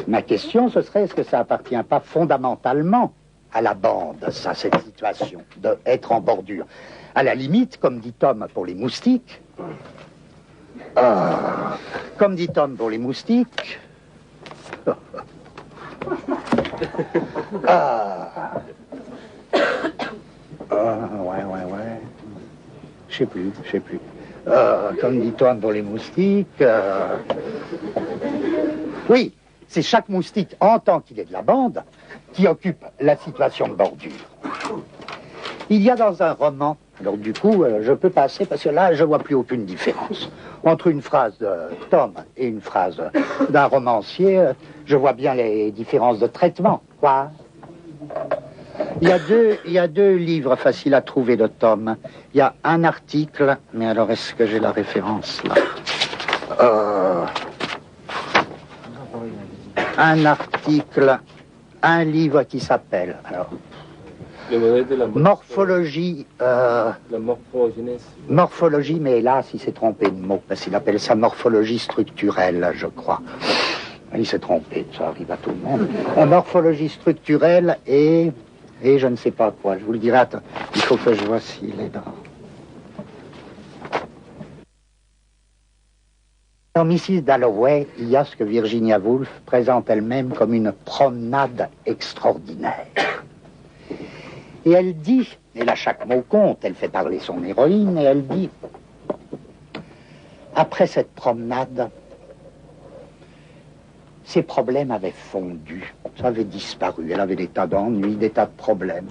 [SPEAKER 1] Ma question, ce serait, est-ce que ça appartient pas fondamentalement à la bande, ça, cette situation, d'être en bordure? À la limite, comme dit Tom pour les moustiques, comme dit Tom pour les moustiques, ouais, je sais plus. Comme dit Tom pour les moustiques, oui, c'est chaque moustique, en tant qu'il est de la bande, qui occupe la situation de bordure. Il y a dans un roman, alors du coup, je peux passer, parce que là, je vois plus aucune différence. Entre une phrase de Tom et une phrase d'un romancier, je vois bien les différences de traitement, quoi. Il y a deux livres faciles à trouver de Tom. Il y a un article, mais alors est-ce que j'ai la référence là? Un article, un livre qui s'appelle Morphologie. La morphogenèse. Morphologie, mais hélas, il s'est trompé de mot, parce qu'il appelle ça morphologie structurelle, je crois. Il s'est trompé, ça arrive à tout le monde. Morphologie structurelle et je ne sais pas quoi. Je vous le dirai, attends, il faut que je vois s'il est dans... Dans Mrs. Dalloway, il y a ce que Virginia Woolf présente elle-même comme une promenade extraordinaire. Et elle dit, et là chaque mot compte, elle fait parler son héroïne, et elle dit, après cette promenade, ses problèmes avaient fondu, ça avait disparu, elle avait des tas d'ennuis, des tas de problèmes.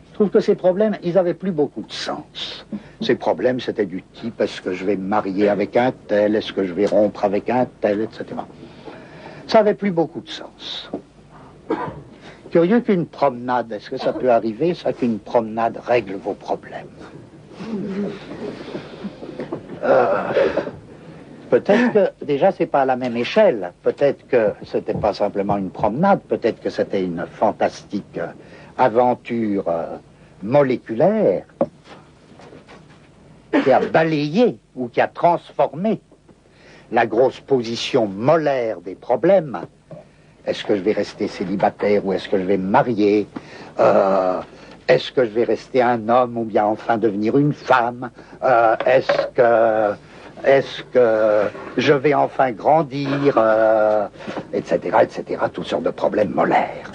[SPEAKER 1] Je trouve que ces problèmes, ils n'avaient plus beaucoup de sens. Ces problèmes, c'était du type, est-ce que je vais me marier avec un tel, est-ce que je vais rompre avec un tel, etc. Ça n'avait plus beaucoup de sens. Curieux qu'une promenade, est-ce que ça peut arriver, ça, qu'une promenade règle vos problèmes? Peut-être que, déjà, c'est pas à la même échelle. Peut-être que c'était pas simplement une promenade, peut-être que c'était une fantastique aventure moléculaire qui a balayé ou qui a transformé la grosse position molaire des problèmes. Est-ce que je vais rester célibataire ou est-ce que je vais me marier? Est-ce que je vais rester un homme ou bien enfin devenir une femme? Est-ce que Est-ce que je vais enfin grandir, etc., etc., toutes sortes de problèmes molaires.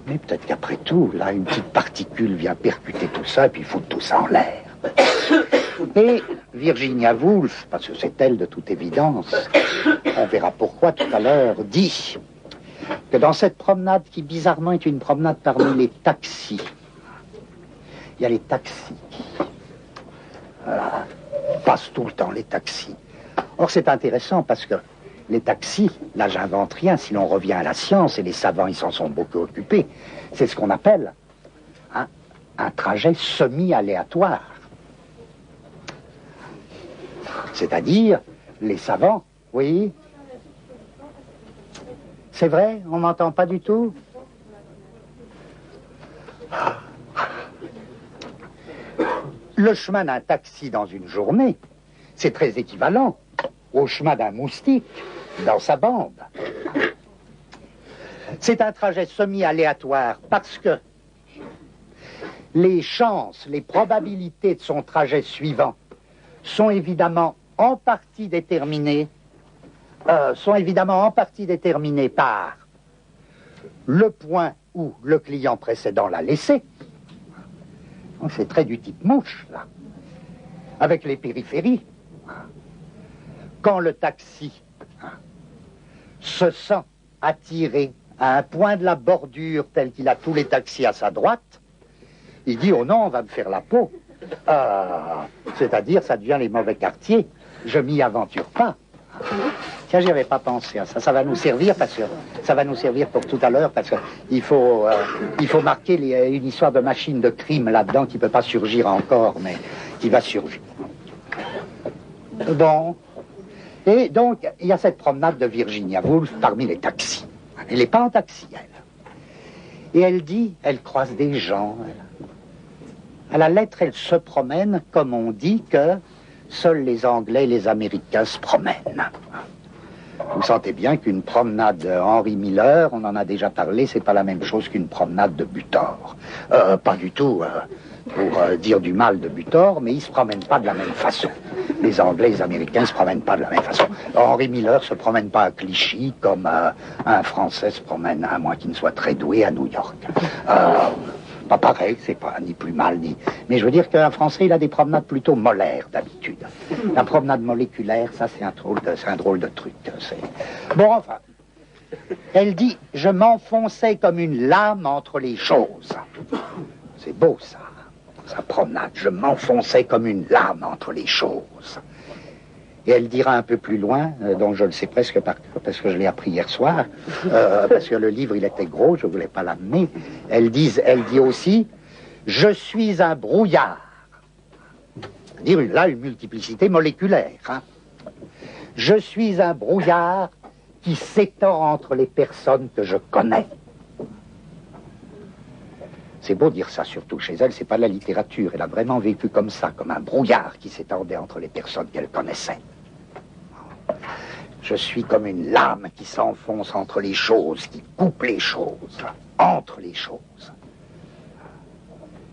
[SPEAKER 1] Mais peut-être qu'après tout, là, une petite particule vient percuter tout ça, et puis fout tout ça en l'air. Et Virginia Woolf, parce que c'est elle de toute évidence, on verra pourquoi tout à l'heure, dit que dans cette promenade, qui bizarrement est une promenade parmi les taxis, il y a les taxis qui passent tout le temps, les taxis. Or, c'est intéressant parce que les taxis, là, j'invente rien, si l'on revient à la science, et les savants, ils s'en sont beaucoup occupés, c'est ce qu'on appelle un trajet semi-aléatoire. C'est-à-dire, les savants, oui. C'est vrai, on m'entend pas du tout. Le chemin d'un taxi dans une journée, c'est très équivalent au chemin d'un moustique dans sa bande. C'est un trajet semi-aléatoire parce que les chances, les probabilités de son trajet suivant sont évidemment en partie déterminées par le point où le client précédent l'a laissé. C'est très du type mouche, là. Avec les périphéries. Quand le taxi se sent attiré à un point de la bordure tel qu'il a tous les taxis à sa droite, il dit « Oh non, on va me faire la peau ». C'est-à-dire, ça devient les mauvais quartiers. Je m'y aventure pas. Tiens, j'y avais pas pensé à ça. Ça va nous servir parce que ça va nous servir pour tout à l'heure parce qu'il faut marquer une histoire de machine de crime là-dedans qui peut pas surgir encore, mais qui va surgir. Bon. Et donc, il y a cette promenade de Virginia Woolf parmi les taxis. Elle n'est pas en taxi, elle. Et elle dit, elle croise des gens. À la lettre, elle se promène comme on dit que seuls les Anglais et les Américains se promènent. Vous sentez bien qu'une promenade de Henry Miller, on en a déjà parlé, c'est pas la même chose qu'une promenade de Butor. Pas du tout pour dire du mal de Butor, mais ils se promènent pas de la même façon. Les Anglais et les Américains se promènent pas de la même façon. Henry Miller se promène pas à Clichy comme un Français se promène, à moins qu'il ne soit très doué, à New York. Pas pareil, c'est pas ni plus mal, ni... Mais je veux dire qu'un Français, il a des promenades plutôt molaires, d'habitude. La promenade moléculaire, ça, c'est un drôle de truc. Bon, enfin, elle dit, je m'enfonçais comme une lame entre les choses. C'est beau, ça, sa promenade. Je m'enfonçais comme une lame entre les choses. Et elle dira un peu plus loin, donc je le sais presque parce que je l'ai appris hier soir, parce que le livre, il était gros, je ne voulais pas l'amener. Elle dit aussi, je suis un brouillard. C'est-à-dire, là, une multiplicité moléculaire. Hein. Je suis un brouillard qui s'étend entre les personnes que je connais. C'est beau dire ça, surtout chez elle, c'est pas de la littérature. Elle a vraiment vécu comme ça, comme un brouillard qui s'étendait entre les personnes qu'elle connaissait. Je suis comme une lame qui s'enfonce entre les choses, qui coupe les choses, entre les choses.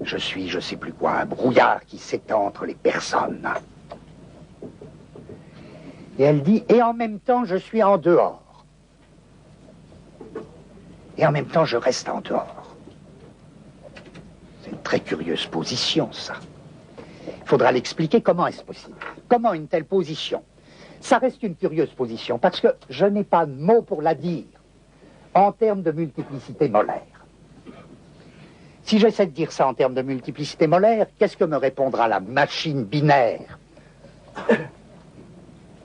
[SPEAKER 1] Je suis, je sais plus quoi, un brouillard qui s'étend entre les personnes. Et elle dit, et en même temps, je suis en dehors. Et en même temps, je reste en dehors. C'est une très curieuse position, ça. Il faudra l'expliquer comment est-ce possible. Comment une telle position? Ça reste une curieuse position, parce que je n'ai pas de mot pour la dire en termes de multiplicité molaire. Si j'essaie de dire ça en termes de multiplicité molaire, qu'est-ce que me répondra la machine binaire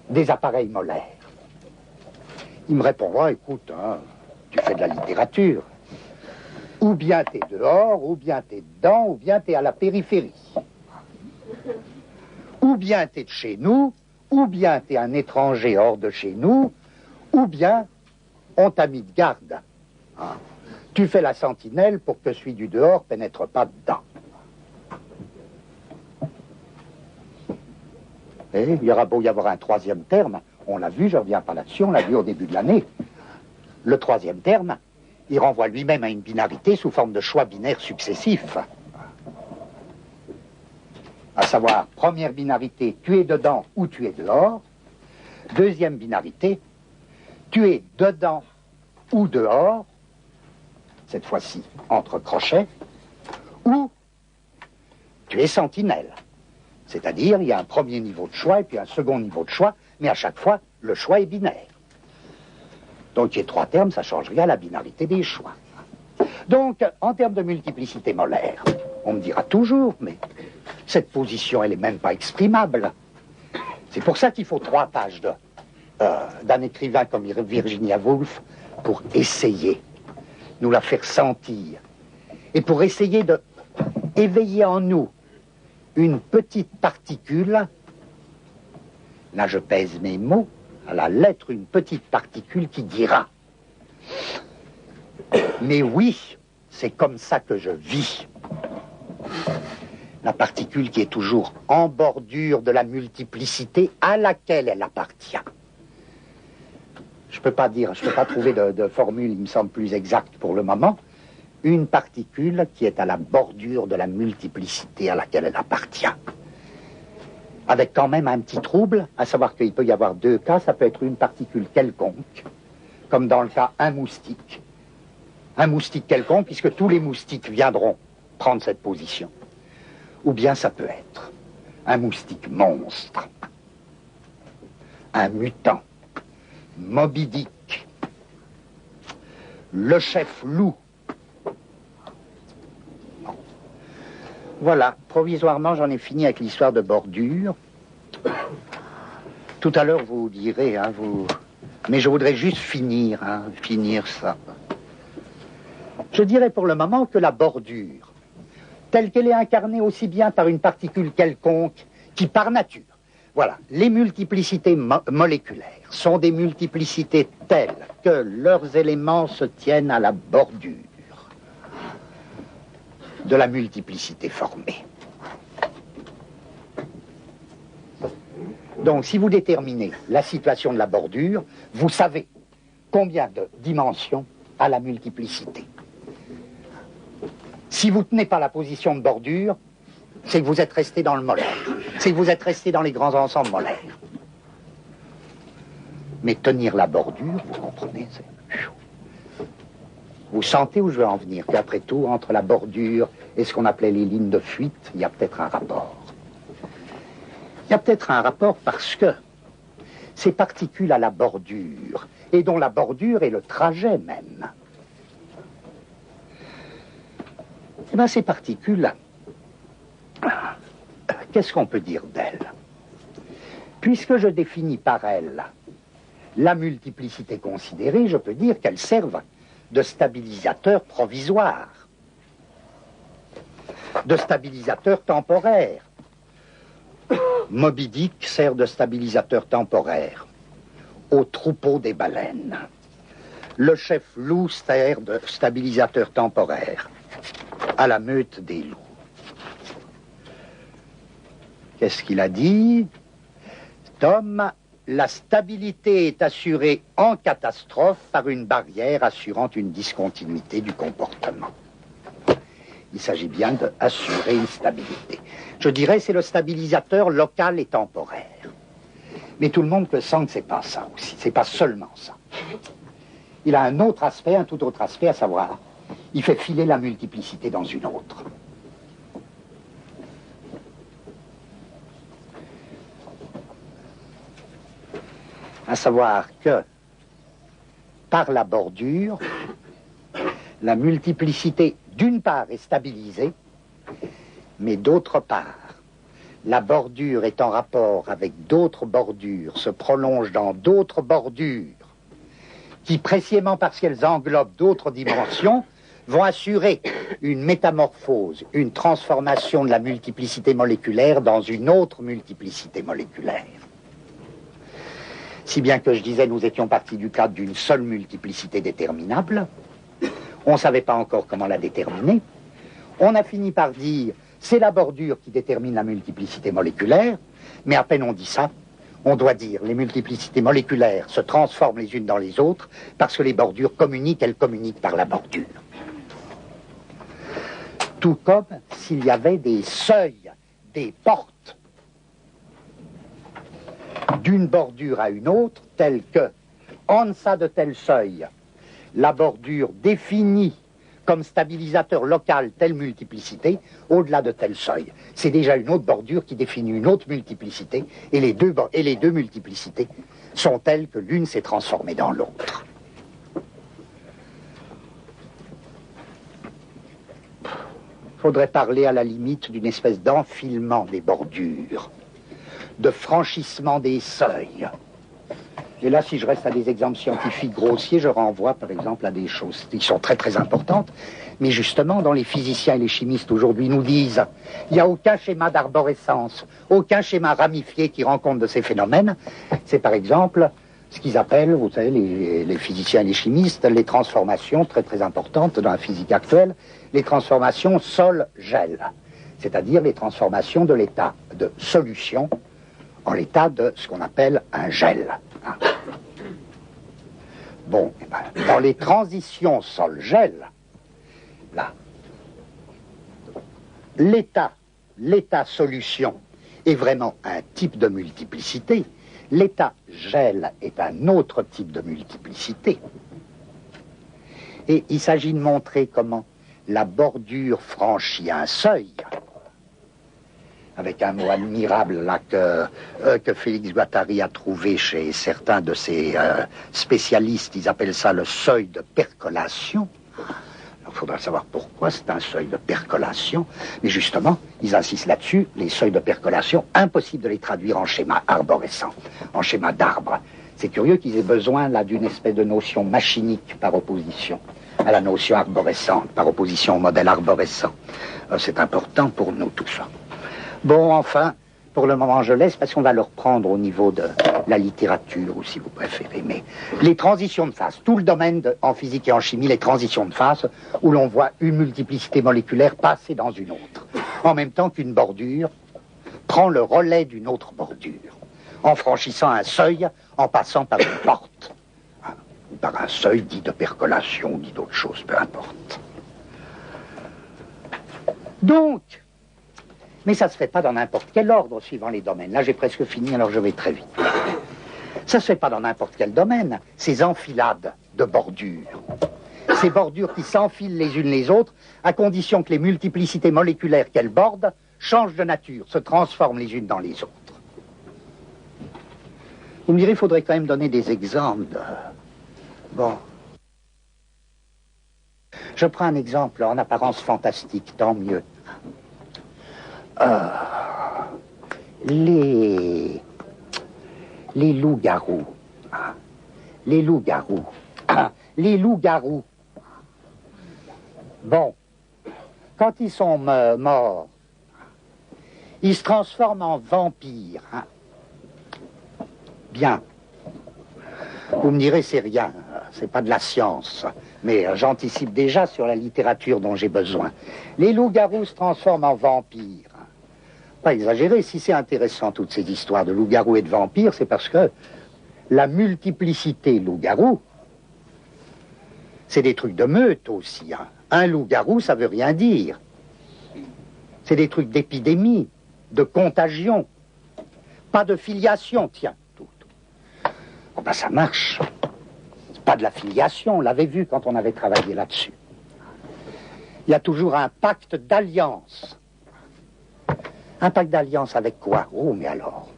[SPEAKER 1] des appareils molaires? Il me répondra, écoute, hein, tu fais de la littérature. Ou bien t'es dehors, ou bien t'es dedans, ou bien t'es à la périphérie. Ou bien t'es de chez nous, ou bien t'es un étranger hors de chez nous, ou bien on t'a mis de garde. Hein. Tu fais la sentinelle pour que celui du dehors pénètre pas dedans. Et il y aura beau y avoir un troisième terme, on l'a vu, je ne reviens pas là-dessus, on l'a vu au début de l'année. Le troisième terme, il renvoie lui-même à une binarité sous forme de choix binaires successifs. À savoir, première binarité, tu es dedans ou tu es dehors. Deuxième binarité, tu es dedans ou dehors, cette fois-ci entre crochets, ou tu es sentinelle. C'est-à-dire, il y a un premier niveau de choix et puis un second niveau de choix, mais à chaque fois, le choix est binaire. Donc, il y a trois termes, ça ne change rien à la binarité des choix. Donc, en termes de multiplicité molaire, on me dira toujours, mais cette position, elle n'est même pas exprimable. C'est pour ça qu'il faut 3 pages d'un écrivain comme Virginia Woolf pour essayer, nous la faire sentir, et pour essayer de éveiller en nous une petite particule, là je pèse mes mots, à la lettre une petite particule qui dira « Mais oui, c'est comme ça que je vis ». La particule qui est toujours en bordure de la multiplicité à laquelle elle appartient. Je ne peux pas trouver de formule, il me semble plus exacte pour le moment. Une particule qui est à la bordure de la multiplicité à laquelle elle appartient. Avec quand même un petit trouble, à savoir qu'il peut y avoir 2 cas, ça peut être une particule quelconque, comme dans le cas un moustique. Un moustique quelconque, puisque tous les moustiques viendront prendre cette position. Ou bien ça peut être un moustique monstre, un mutant, Moby Dick, le chef loup. Bon. Voilà, provisoirement j'en ai fini avec l'histoire de bordure. Tout à l'heure vous direz, hein, mais je voudrais juste finir ça. Je dirais pour le moment que la bordure, telle qu'elle est incarnée aussi bien par une particule quelconque qui par nature, voilà, les multiplicités moléculaires sont des multiplicités telles que leurs éléments se tiennent à la bordure de la multiplicité formée. Donc, si vous déterminez la situation de la bordure, vous savez combien de dimensions a la multiplicité. Si vous ne tenez pas la position de bordure, c'est que vous êtes resté dans le molaire. C'est que vous êtes resté dans les grands ensembles molaires. Mais tenir la bordure, vous comprenez, vous sentez où je veux en venir, qu'après tout, entre la bordure et ce qu'on appelait les lignes de fuite, il y a peut-être un rapport. Il y a peut-être un rapport parce que ces particules à la bordure, et dont la bordure est le trajet même, eh bien, ces particules, qu'est-ce qu'on peut dire d'elles? Puisque je définis par elles la multiplicité considérée, je peux dire qu'elles servent de stabilisateur provisoire, de stabilisateur temporaire. Moby Dick sert de stabilisateur temporaire au troupeau des baleines. Le chef loup sert de stabilisateur temporaire à la meute des loups. Qu'est-ce qu'il a dit? Tom, la stabilité est assurée en catastrophe par une barrière assurant une discontinuité du comportement. Il s'agit bien d'assurer une stabilité. Je dirais c'est le stabilisateur local et temporaire. Mais tout le monde sent que c'est pas ça aussi, c'est pas seulement ça. Il a un autre aspect, un tout autre aspect, à savoir, il fait filer la multiplicité dans une autre. À savoir que, par la bordure, la multiplicité, d'une part, est stabilisée, mais d'autre part, la bordure est en rapport avec d'autres bordures, se prolonge dans d'autres bordures, qui, précisément parce qu'elles englobent d'autres dimensions, vont assurer une métamorphose, une transformation de la multiplicité moléculaire dans une autre multiplicité moléculaire. Si bien que je disais, nous étions partis du cadre d'une seule multiplicité déterminable. On ne savait pas encore comment la déterminer. On a fini par dire, c'est la bordure qui détermine la multiplicité moléculaire. Mais à peine on dit ça, on doit dire, les multiplicités moléculaires se transforment les unes dans les autres parce que les bordures communiquent, elles communiquent par la bordure. Tout comme s'il y avait des seuils des portes d'une bordure à une autre, telle que, en deçà de tel seuil, la bordure définit comme stabilisateur local telle multiplicité, au-delà de tel seuil. C'est déjà une autre bordure qui définit une autre multiplicité, et les deux multiplicités sont telles que l'une s'est transformée dans l'autre. Il faudrait parler à la limite d'une espèce d'enfilement des bordures, de franchissement des seuils. Et là, si je reste à des exemples scientifiques grossiers, je renvoie par exemple à des choses qui sont très très importantes. Mais justement, dont les physiciens et les chimistes aujourd'hui nous disent, il n'y a aucun schéma d'arborescence, aucun schéma ramifié qui rend compte de ces phénomènes. C'est par exemple ce qu'ils appellent, vous savez, les physiciens et les chimistes, les transformations très très importantes dans la physique actuelle, les transformations sol-gel, c'est-à-dire les transformations de l'état de solution en l'état de ce qu'on appelle un gel. Bon, eh ben, dans les transitions sol-gel, là, l'état solution est vraiment un type de multiplicité, l'état gel est un autre type de multiplicité. Et il s'agit de montrer comment la bordure franchit un seuil, avec un mot admirable là que Félix Guattari a trouvé chez certains de ses spécialistes. Ils appellent ça le seuil de percolation. Il faudra savoir pourquoi c'est un seuil de percolation. Mais justement, ils insistent là-dessus, les seuils de percolation, impossible de les traduire en schéma arborescent, en schéma d'arbre. C'est curieux qu'ils aient besoin là d'une espèce de notion machinique par opposition à la notion arborescente, par opposition au modèle arborescent. C'est important pour nous tout ça. Bon, enfin, pour le moment, je laisse, parce qu'on va le reprendre au niveau de la littérature, ou si vous préférez. Mais les transitions de phase, tout le domaine en physique et en chimie, les transitions de phase, où l'on voit une multiplicité moléculaire passer dans une autre, en même temps qu'une bordure prend le relais d'une autre bordure, en franchissant un seuil, en passant par une porte, ou par un seuil dit de percolation, dit d'autre chose, peu importe. Donc, mais ça ne se fait pas dans n'importe quel ordre suivant les domaines. Là, j'ai presque fini, alors je vais très vite. Ça ne se fait pas dans n'importe quel domaine, ces enfilades de bordures. Ces bordures qui s'enfilent les unes les autres, à condition que les multiplicités moléculaires qu'elles bordent changent de nature, se transforment les unes dans les autres. Vous me direz, il faudrait quand même donner des exemples de... Bon. Je prends un exemple en apparence fantastique, tant mieux. Les loups-garous. Les loups-garous. Les loups-garous. Bon, quand ils sont morts, ils se transforment en vampires. Bien. Vous me direz, c'est rien, c'est pas de la science. Mais j'anticipe déjà sur la littérature dont j'ai besoin. Les loups-garous se transforment en vampires. Pas exagéré, si c'est intéressant toutes ces histoires de loups-garous et de vampires, c'est parce que la multiplicité loup-garou, c'est des trucs de meute aussi. Hein. Un loup-garou, ça veut rien dire. C'est des trucs d'épidémie, de contagion, pas de filiation, tiens. Oh ben ça marche. C'est pas de la filiation, on l'avait vu quand on avait travaillé là-dessus. Il y a toujours un pacte d'alliance. Un pacte d'alliance avec quoi? Oh, mais alors...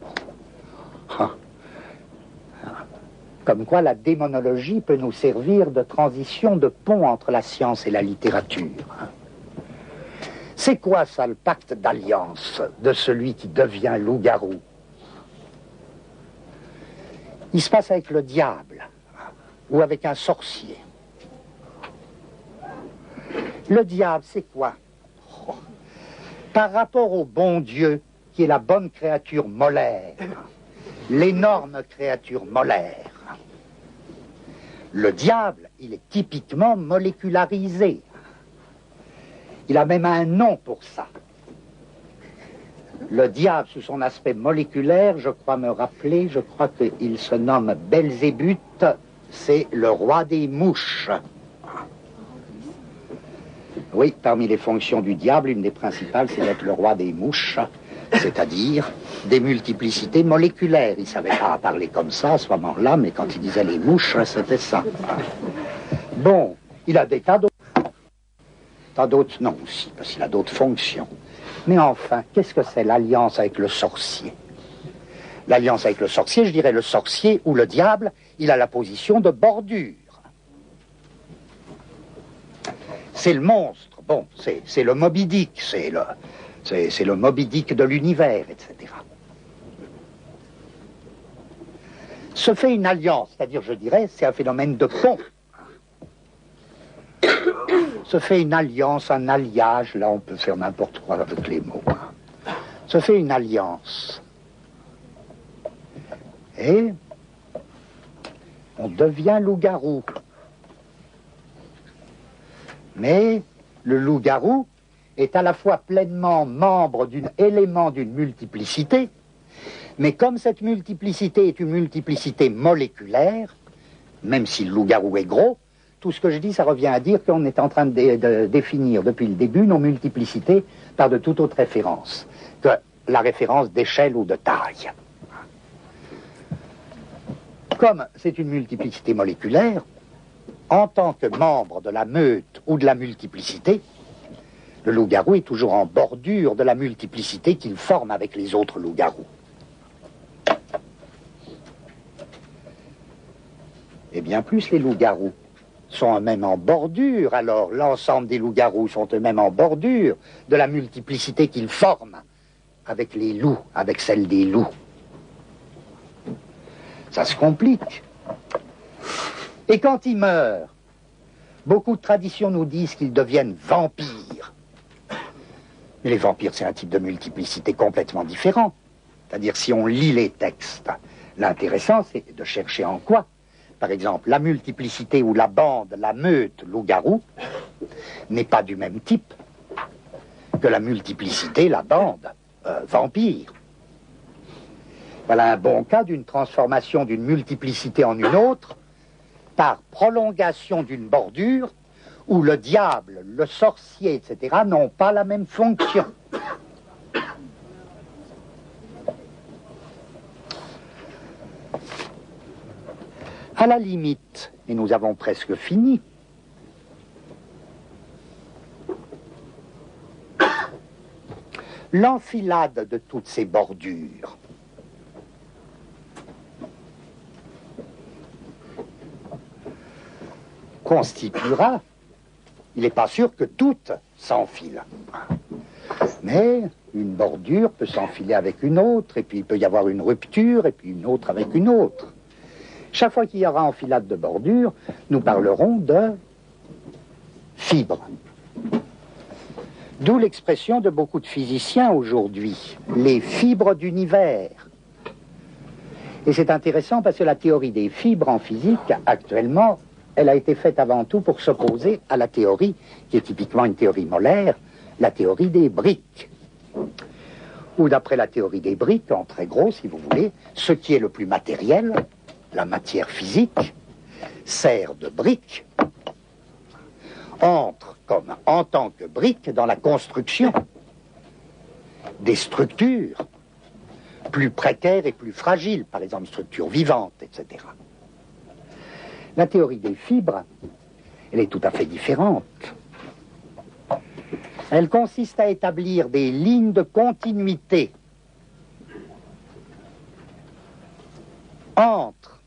[SPEAKER 1] Comme quoi la démonologie peut nous servir de transition, de pont entre la science et la littérature. C'est quoi ça, le pacte d'alliance de celui qui devient loup-garou? Il se passe avec le diable ou avec un sorcier. Le diable, c'est quoi? Par rapport au bon Dieu, qui est la bonne créature molaire, l'énorme créature molaire, le diable, il est typiquement molécularisé. Il a même un nom pour ça. Le diable, sous son aspect moléculaire, je crois me rappeler, je crois qu'il se nomme Belzébuth, c'est le roi des mouches. Oui, parmi les fonctions du diable, une des principales, c'est d'être le roi des mouches. c'est-à-dire des multiplicités moléculaires. Il ne savait pas parler comme ça à ce moment-là, mais quand il disait les mouches, c'était ça. Bon, il a des tas d'autres. Tant d'autres, non aussi, parce qu'il a d'autres fonctions. Mais enfin, qu'est-ce que c'est l'alliance avec le sorcier? L'alliance avec le sorcier, je dirais le sorcier ou le diable, il a la position de bordure. C'est le monstre, bon, c'est le Moby Dick, c'est le Moby Dick de l'univers, etc. Se fait une alliance, c'est-à-dire, je dirais, c'est un phénomène de pont. Se fait une alliance, un alliage, là on peut faire n'importe quoi avec les mots. Se fait une alliance. Et on devient loup-garou. Mais le loup-garou est à la fois pleinement membre d'un élément d'une multiplicité, mais comme cette multiplicité est une multiplicité moléculaire, même si le loup-garou est gros, tout ce que je dis, ça revient à dire qu'on est en train de définir depuis le début nos multiplicités par de toute autre référence que la référence d'échelle ou de taille. Comme c'est une multiplicité moléculaire, en tant que membre de la meute ou de la multiplicité, le loup-garou est toujours en bordure de la multiplicité qu'il forme avec les autres loups-garous. Et bien plus les loups-garous sont eux-mêmes en bordure, alors l'ensemble des loups-garous sont eux-mêmes en bordure de la multiplicité qu'ils forment avec les loups, avec celle des loups. Ça se complique. Et quand ils meurent, beaucoup de traditions nous disent qu'ils deviennent vampires. Mais les vampires, c'est un type de multiplicité complètement différent. C'est-à-dire, si on lit les textes, l'intéressant, c'est de chercher en quoi. Par exemple, la multiplicité ou la bande, la meute, loup-garou, n'est pas du même type que la multiplicité, la bande, vampire. Voilà un bon cas d'une transformation d'une multiplicité en une autre par prolongation d'une bordure où le diable, le sorcier, etc. n'ont pas la même fonction. À la limite, et nous avons presque fini, l'enfilade de toutes ces bordures constituera, il n'est pas sûr que toutes s'enfilent, mais une bordure peut s'enfiler avec une autre, et puis il peut y avoir une rupture, et puis une autre avec une autre. Chaque fois qu'il y aura enfilade de bordure, nous parlerons de fibres. D'où l'expression de beaucoup de physiciens aujourd'hui, les fibres d'univers. Et c'est intéressant parce que la théorie des fibres en physique, actuellement, elle a été faite avant tout pour s'opposer à la théorie, qui est typiquement une théorie molaire, la théorie des briques. Ou d'après la théorie des briques, en très gros, si vous voulez, ce qui est le plus matériel, la matière physique, sert de brique, entre comme en tant que brique dans la construction des structures plus précaires et plus fragiles, par exemple structures vivantes, etc. La théorie des fibres, elle est tout à fait différente. Elle consiste à établir des lignes de continuité entre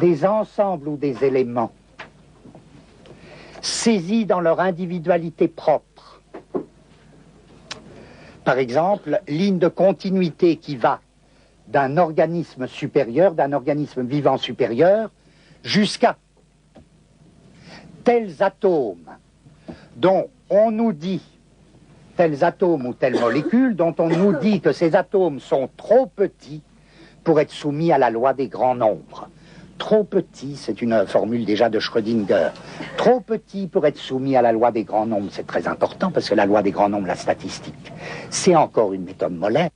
[SPEAKER 1] des ensembles ou des éléments saisis dans leur individualité propre. Par exemple, ligne de continuité qui va d'un organisme supérieur, d'un organisme vivant supérieur, jusqu'à tels atomes dont on nous dit, tels atomes ou telles molécules, dont on nous dit que ces atomes sont trop petits pour être soumis à la loi des grands nombres. Trop petit, c'est une formule déjà de Schrödinger. Trop petit pour être soumis à la loi des grands nombres, c'est très important parce que la loi des grands nombres, la statistique, c'est encore une méthode molaire.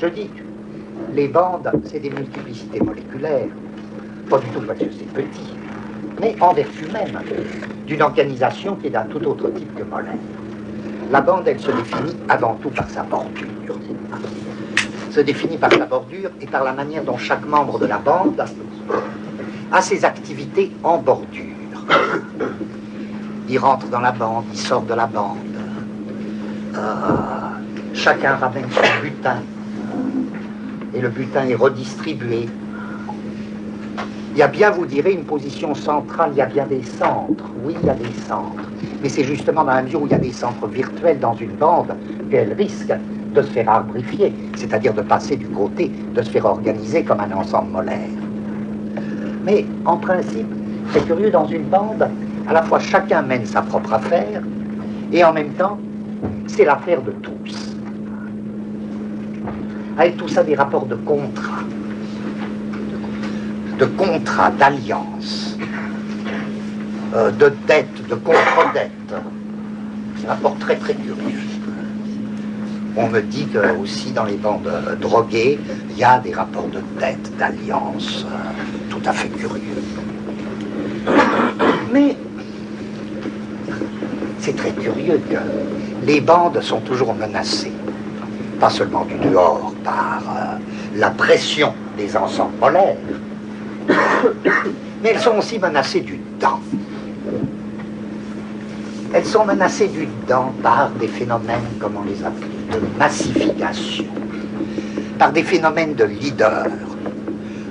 [SPEAKER 1] Je dis, les bandes, c'est des multiplicités moléculaires. Pas du tout parce que c'est petit, mais en vertu même d'une organisation qui est d'un tout autre type que molaire. La bande, elle se définit avant tout par sa bordure. Se définit par sa bordure et par la manière dont chaque membre de la bande a ses activités en bordure. Il rentre dans la bande, il sort de la bande. Chacun ramène son butin. Et le butin est redistribué. Il y a bien, vous direz, une position centrale, il y a bien des centres. Oui, il y a des centres. Mais c'est justement dans la mesure où il y a des centres virtuels dans une bande qu'elle risque de se faire arbrifier, c'est-à-dire de passer du côté, de se faire organiser comme un ensemble molaire. Mais en principe, c'est curieux, dans une bande, à la fois chacun mène sa propre affaire, et en même temps, c'est l'affaire de tous. Avec tout ça, des rapports de contrat, d'alliance, de dette, de contre-dette. C'est un rapport très très curieux. On me dit que aussi dans les bandes droguées, il y a des rapports de dette, d'alliance, tout à fait curieux. Mais c'est très curieux que les bandes sont toujours menacées, pas seulement du dehors, par la pression des ensembles molaires, mais elles sont aussi menacées du dedans. Elles sont menacées du dedans par des phénomènes, comme on les appelle, de massification, par des phénomènes de leader,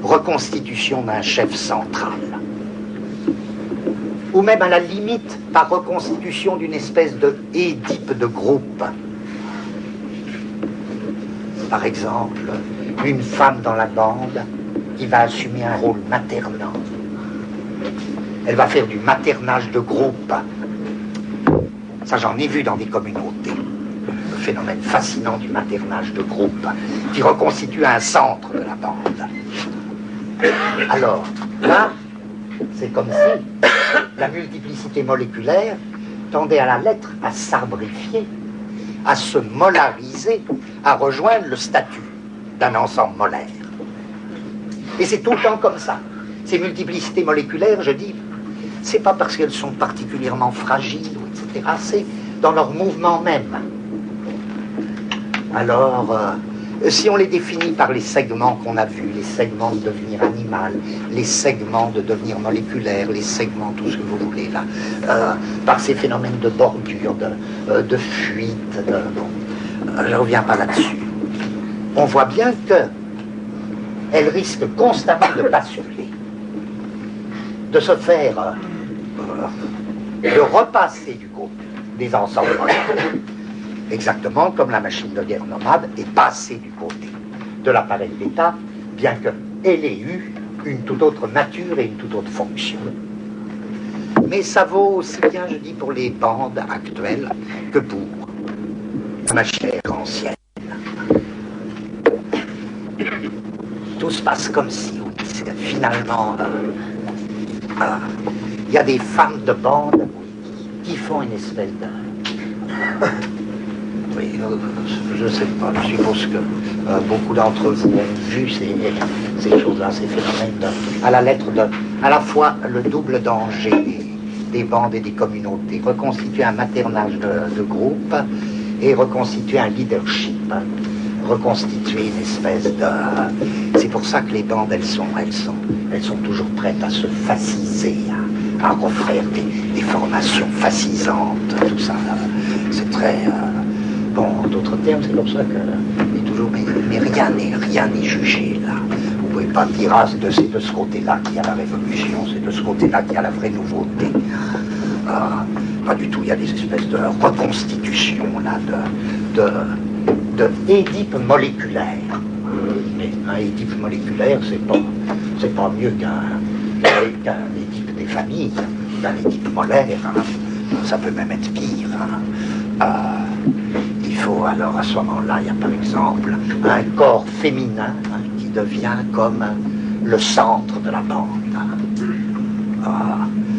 [SPEAKER 1] reconstitution d'un chef central, ou même à la limite par reconstitution d'une espèce de Édipe de groupe. Par exemple, une femme dans la bande qui va assumer un rôle maternant. Elle va faire du maternage de groupe. Ça, j'en ai vu dans des communautés. Le phénomène fascinant du maternage de groupe qui reconstitue un centre de la bande. Alors, là, c'est comme si la multiplicité moléculaire tendait à la lettre à s'arbrifier, à se molariser, à rejoindre le statut d'un ensemble molaire. Et c'est tout le temps comme ça. Ces multiplicités moléculaires, je dis, c'est pas parce qu'elles sont particulièrement fragiles, etc., c'est dans leur mouvement même. Alors, si on les définit par les segments qu'on a vus, les segments de devenir animal, les segments de devenir moléculaire, les segments, tout ce que vous voulez là, par ces phénomènes de bordure, de fuite, je ne reviens pas là-dessus. On voit bien qu'elles risquent constamment de basculer, de se faire, de repasser du côté des ensembles molaires. Exactement comme la machine de guerre nomade est passée du côté de l'appareil d'État, bien qu'elle ait eu une toute autre nature et une toute autre fonction. Mais ça vaut aussi bien, je dis, pour les bandes actuelles que pour ma chère ancienne. Tout se passe comme si, finalement, il y a des femmes de bande qui font une espèce de... Oui, je ne sais pas, je suppose que beaucoup d'entre vous ont vu ces choses-là, ces phénomènes à la lettre de, à la fois le double danger des bandes et des communautés, reconstituer un maternage de groupe et reconstituer un leadership, reconstituer une espèce de... C'est pour ça que les bandes, elles sont toujours prêtes à se fasciser, à refaire des formations fascisantes, tout ça. C'est très... Bon, en d'autres termes, c'est pour ça que est toujours, mais rien n'est jugé là. Vous ne pouvez pas dire, ah, c'est de ce côté-là qu'il y a la révolution, c'est de ce côté-là qu'il y a la vraie nouveauté. Pas du tout, il y a des espèces de reconstitution là, de Édipe moléculaire. Mais un Édipe moléculaire, c'est pas mieux qu'un Édipe des familles, qu'un Édipe molaire. Hein. Ça peut même être pire. Hein. Il faut alors à ce moment-là, il y a par exemple un corps féminin qui devient comme le centre de la bande.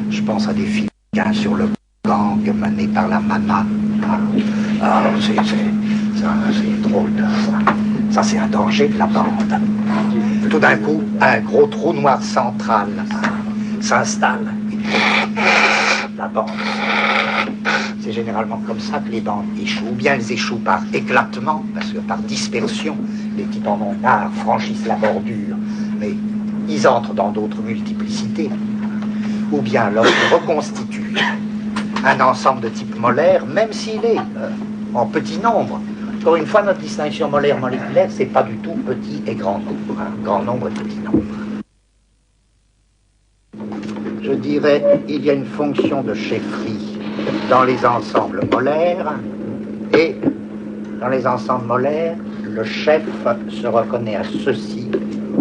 [SPEAKER 1] Je pense à des films sur le gang mené par la maman. C'est drôle de ça. Ça, c'est un danger de la bande. Tout d'un coup, un gros trou noir central s'installe. La bande. C'est généralement comme ça que les bandes échouent. Ou bien elles échouent par éclatement, parce que par dispersion, les types en ont marre, franchissent la bordure, mais ils entrent dans d'autres multiplicités. Ou bien alors ils reconstituent un ensemble de type molaire, même s'il est en petit nombre. Encore une fois, notre distinction molaire-moléculaire, c'est pas du tout petit et grand nombre. Grand nombre et petit nombre. Je dirais, il y a une fonction de chefferie dans les ensembles molaires, et dans les ensembles molaires, le chef se reconnaît à ceci,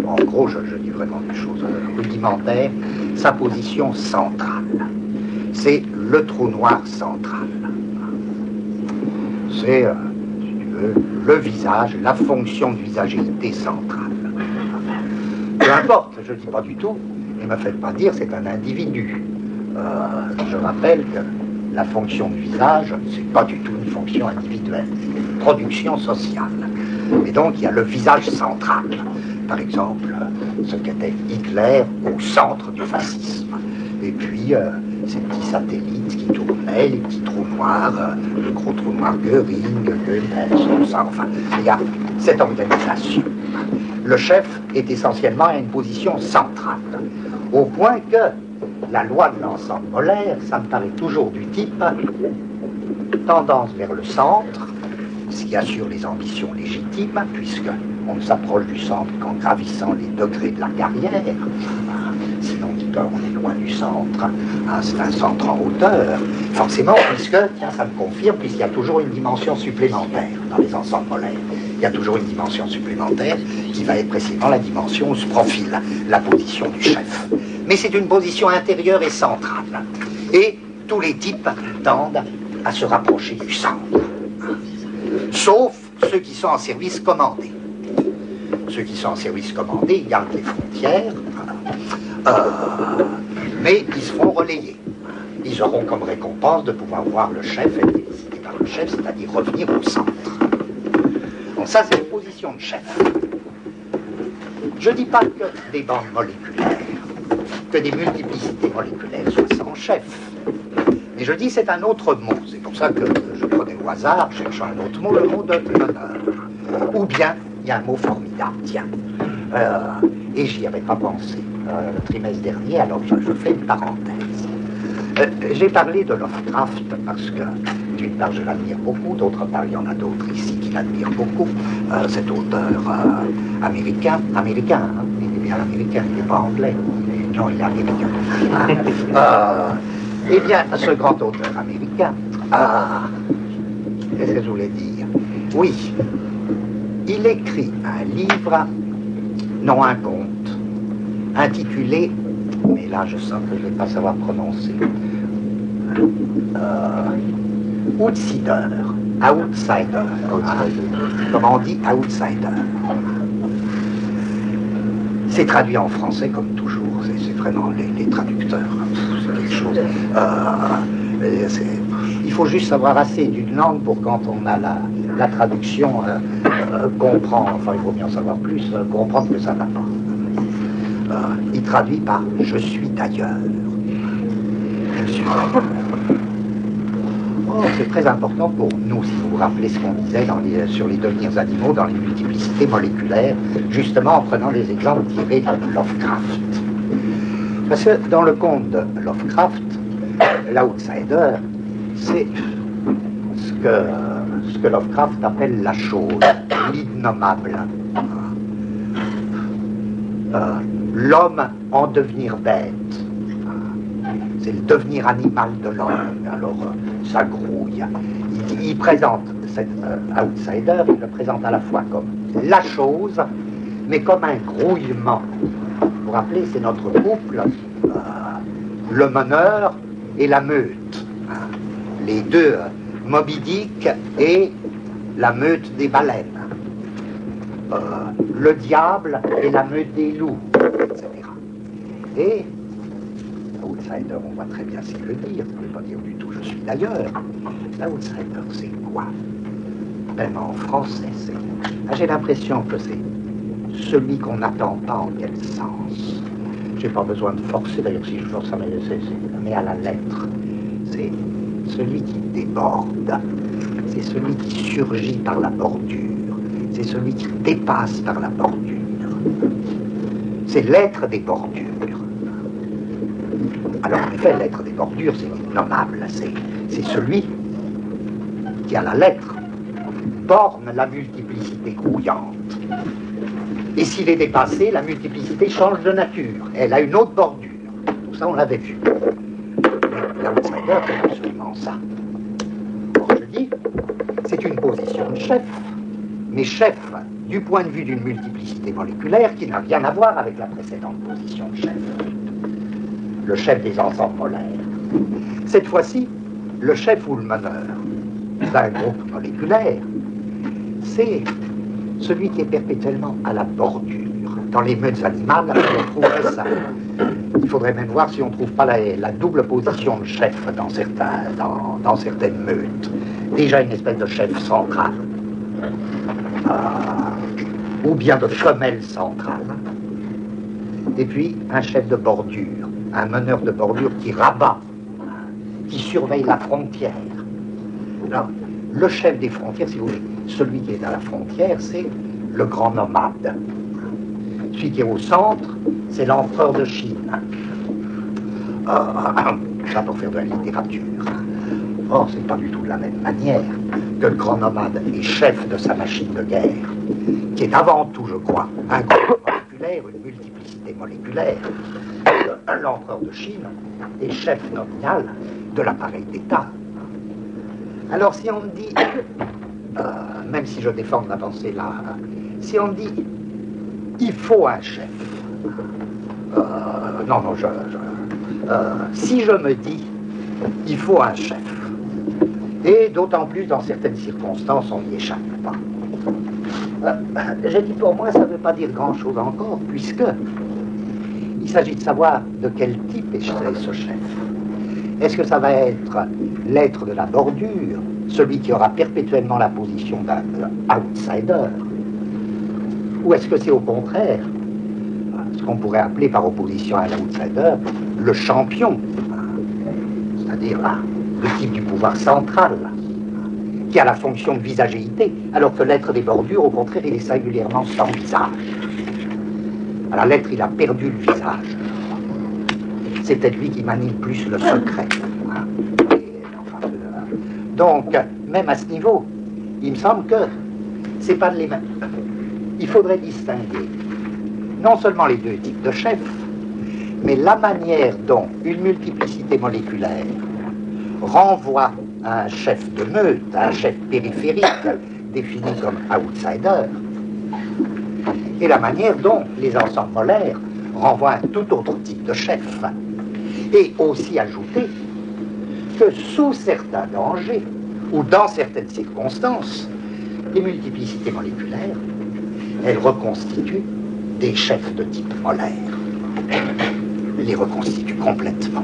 [SPEAKER 1] en gros, je dis vraiment des choses rudimentaires, sa position centrale. C'est le trou noir central. C'est, si tu veux, le visage, la fonction de visagéité centrale. Peu importe, je ne dis pas du tout, ne me faites pas dire c'est un individu. Je rappelle que la fonction de visage, c'est pas du tout une fonction individuelle, c'est une production sociale. Et donc il y a le visage central. Par exemple, ce qu'était Hitler au centre du fascisme. Et puis ces petits satellites qui tournaient, les petits trous noirs, le gros trou noir Göring, Goebbels, tout ça, enfin, il y a cette organisation. Le chef est essentiellement à une position centrale, au point que la loi de l'ensemble molaire, ça me paraît toujours du type tendance vers le centre, ce qui assure les ambitions légitimes, puisqu'on ne s'approche du centre qu'en gravissant les degrés de la carrière. Sinon, on est loin du centre. C'est un centre en hauteur. Forcément, puisque, tiens, ça me confirme, puisqu'il y a toujours une dimension supplémentaire dans les ensembles molaires. Il y a toujours une dimension supplémentaire qui va être précisément la dimension où se profile la position du chef. Mais c'est une position intérieure et centrale. Et tous les types tendent à se rapprocher du centre. Sauf ceux qui sont en service commandé. Ceux qui sont en service commandé, ils gardent les frontières, mais ils se feront relayer. Ils auront comme récompense de pouvoir voir le chef être félicité par le chef, c'est-à-dire revenir au centre. Donc ça, c'est une position de chef. Je ne dis pas que des bandes moléculaires, que des multiplicités moléculaires soient sans chef. Mais je dis c'est un autre mot. C'est pour ça que je prenais au hasard, cherchant un autre mot, le mot de l'honneur. Ou bien, il y a un mot formidable, tiens. Et j'y avais pas pensé le trimestre dernier, alors je fais une parenthèse. J'ai parlé de Lovecraft parce que, d'une part, je l'admire beaucoup, d'autre part, il y en a d'autres ici qui l'admirent beaucoup. Cet auteur américain, hein, il est bien américain, il n'est pas anglais. Non, il est américain. Eh bien, ce grand auteur américain, qu'est-ce que je voulais dire? Oui, il écrit un livre, non un conte, intitulé, mais là je sens que je ne vais pas savoir prononcer, Outsider, Outsider, comment on dit Outsider. C'est traduit en français comme toujours, c'est vraiment les traducteurs, c'est quelque chose. Il faut juste savoir assez d'une langue pour quand on a la traduction, comprendre, enfin il vaut bien en savoir plus, comprendre que ça va pas. Il traduit par « je suis d'ailleurs ». Je suis d'ailleurs. Oh, c'est très important pour nous, si vous vous rappelez ce qu'on disait sur les devenirs animaux, dans les multiplicités moléculaires, justement en prenant les exemples tirés de Lovecraft. Parce que dans le conte de Lovecraft, l'outsider, c'est ce que Lovecraft appelle la chose, l'innommable. L'homme en devenir bête. C'est le devenir animal de l'homme. Alors, ça grouille. Il présente cet outsider, il le présente à la fois comme la chose, mais comme un grouillement. Vous vous rappelez, c'est notre couple, le meneur et la meute. Les deux, Moby Dick et la meute des baleines. Le diable et la meute des loups, etc. Et l'outsider, on voit très bien ce qu'il veut dire. Ça ne veut pas dire du tout je suis d'ailleurs. L'outsider, c'est quoi? même en français, j'ai l'impression que c'est celui qu'on n'attend pas en quel sens. J'ai pas besoin de forcer, d'ailleurs si je force ça, mais à la lettre. C'est celui qui déborde, c'est celui qui surgit par la bordure, c'est celui qui dépasse par la bordure. C'est l'être des bordures. Alors en effet, l'être des bordures, c'est innommable, c'est celui qui, à la lettre, borne la multiplicité grouillante. Et s'il est dépassé, la multiplicité change de nature. Elle a une autre bordure. Tout ça, on l'avait vu. Mais l'outsider, c'est absolument ça. Or, je dis, c'est une position de chef. Mais chef du point de vue d'une multiplicité moléculaire qui n'a rien à voir avec la précédente position de chef. Le chef des ensembles molaires. Cette fois-ci, le chef ou le meneur d'un groupe moléculaire, c'est celui qui est perpétuellement à la bordure. Dans les meutes animales, on trouverait ça. Il faudrait même voir si on ne trouve pas la double position de chef dans certaines meutes. Déjà une espèce de chef central. Ou bien de femelle centrale. Et puis un chef de bordure, un meneur de bordure qui rabat, qui surveille la frontière. Alors, le chef des frontières, si vous voulez, celui qui est à la frontière, c'est le grand nomade. Celui qui est au centre, c'est l'empereur de Chine. Ça pour faire de la littérature. Or, c'est pas du tout de la même manière que le grand nomade est chef de sa machine de guerre, qui est avant tout, je crois, un groupe moléculaire, une multiplicité moléculaire. L'empereur de Chine est chef nominal de l'appareil d'État. Alors si on me dit, même si je défends la pensée là, si on me dit, il faut un chef, si je me dis, il faut un chef, et d'autant plus dans certaines circonstances, on n'y échappe pas. J'ai dit pour moi, ça ne veut pas dire grand-chose encore, puisque il s'agit de savoir de quel type est ce chef. Est-ce que ça va être l'être de la bordure, celui qui aura perpétuellement la position d'un outsider, ou est-ce que c'est au contraire ce qu'on pourrait appeler par opposition à l'outsider le champion, c'est-à-dire le type du pouvoir central, qui a la fonction de visagéité, alors que l'être des bordures, au contraire, il est singulièrement sans visage. Alors l'être, il a perdu le visage. C'est peut-être lui qui manie plus le secret. Donc, même à ce niveau, il me semble que c'est pas les mêmes. Il faudrait distinguer non seulement les deux types de chefs, mais la manière dont une multiplicité moléculaire renvoie à un chef de meute, à un chef périphérique, défini comme outsider, et la manière dont les ensembles molaires renvoient à un tout autre type de chef. Et aussi ajouter que sous certains dangers, ou dans certaines circonstances, les multiplicités moléculaires, elles reconstituent des chefs de type molaire. Elles les reconstituent complètement.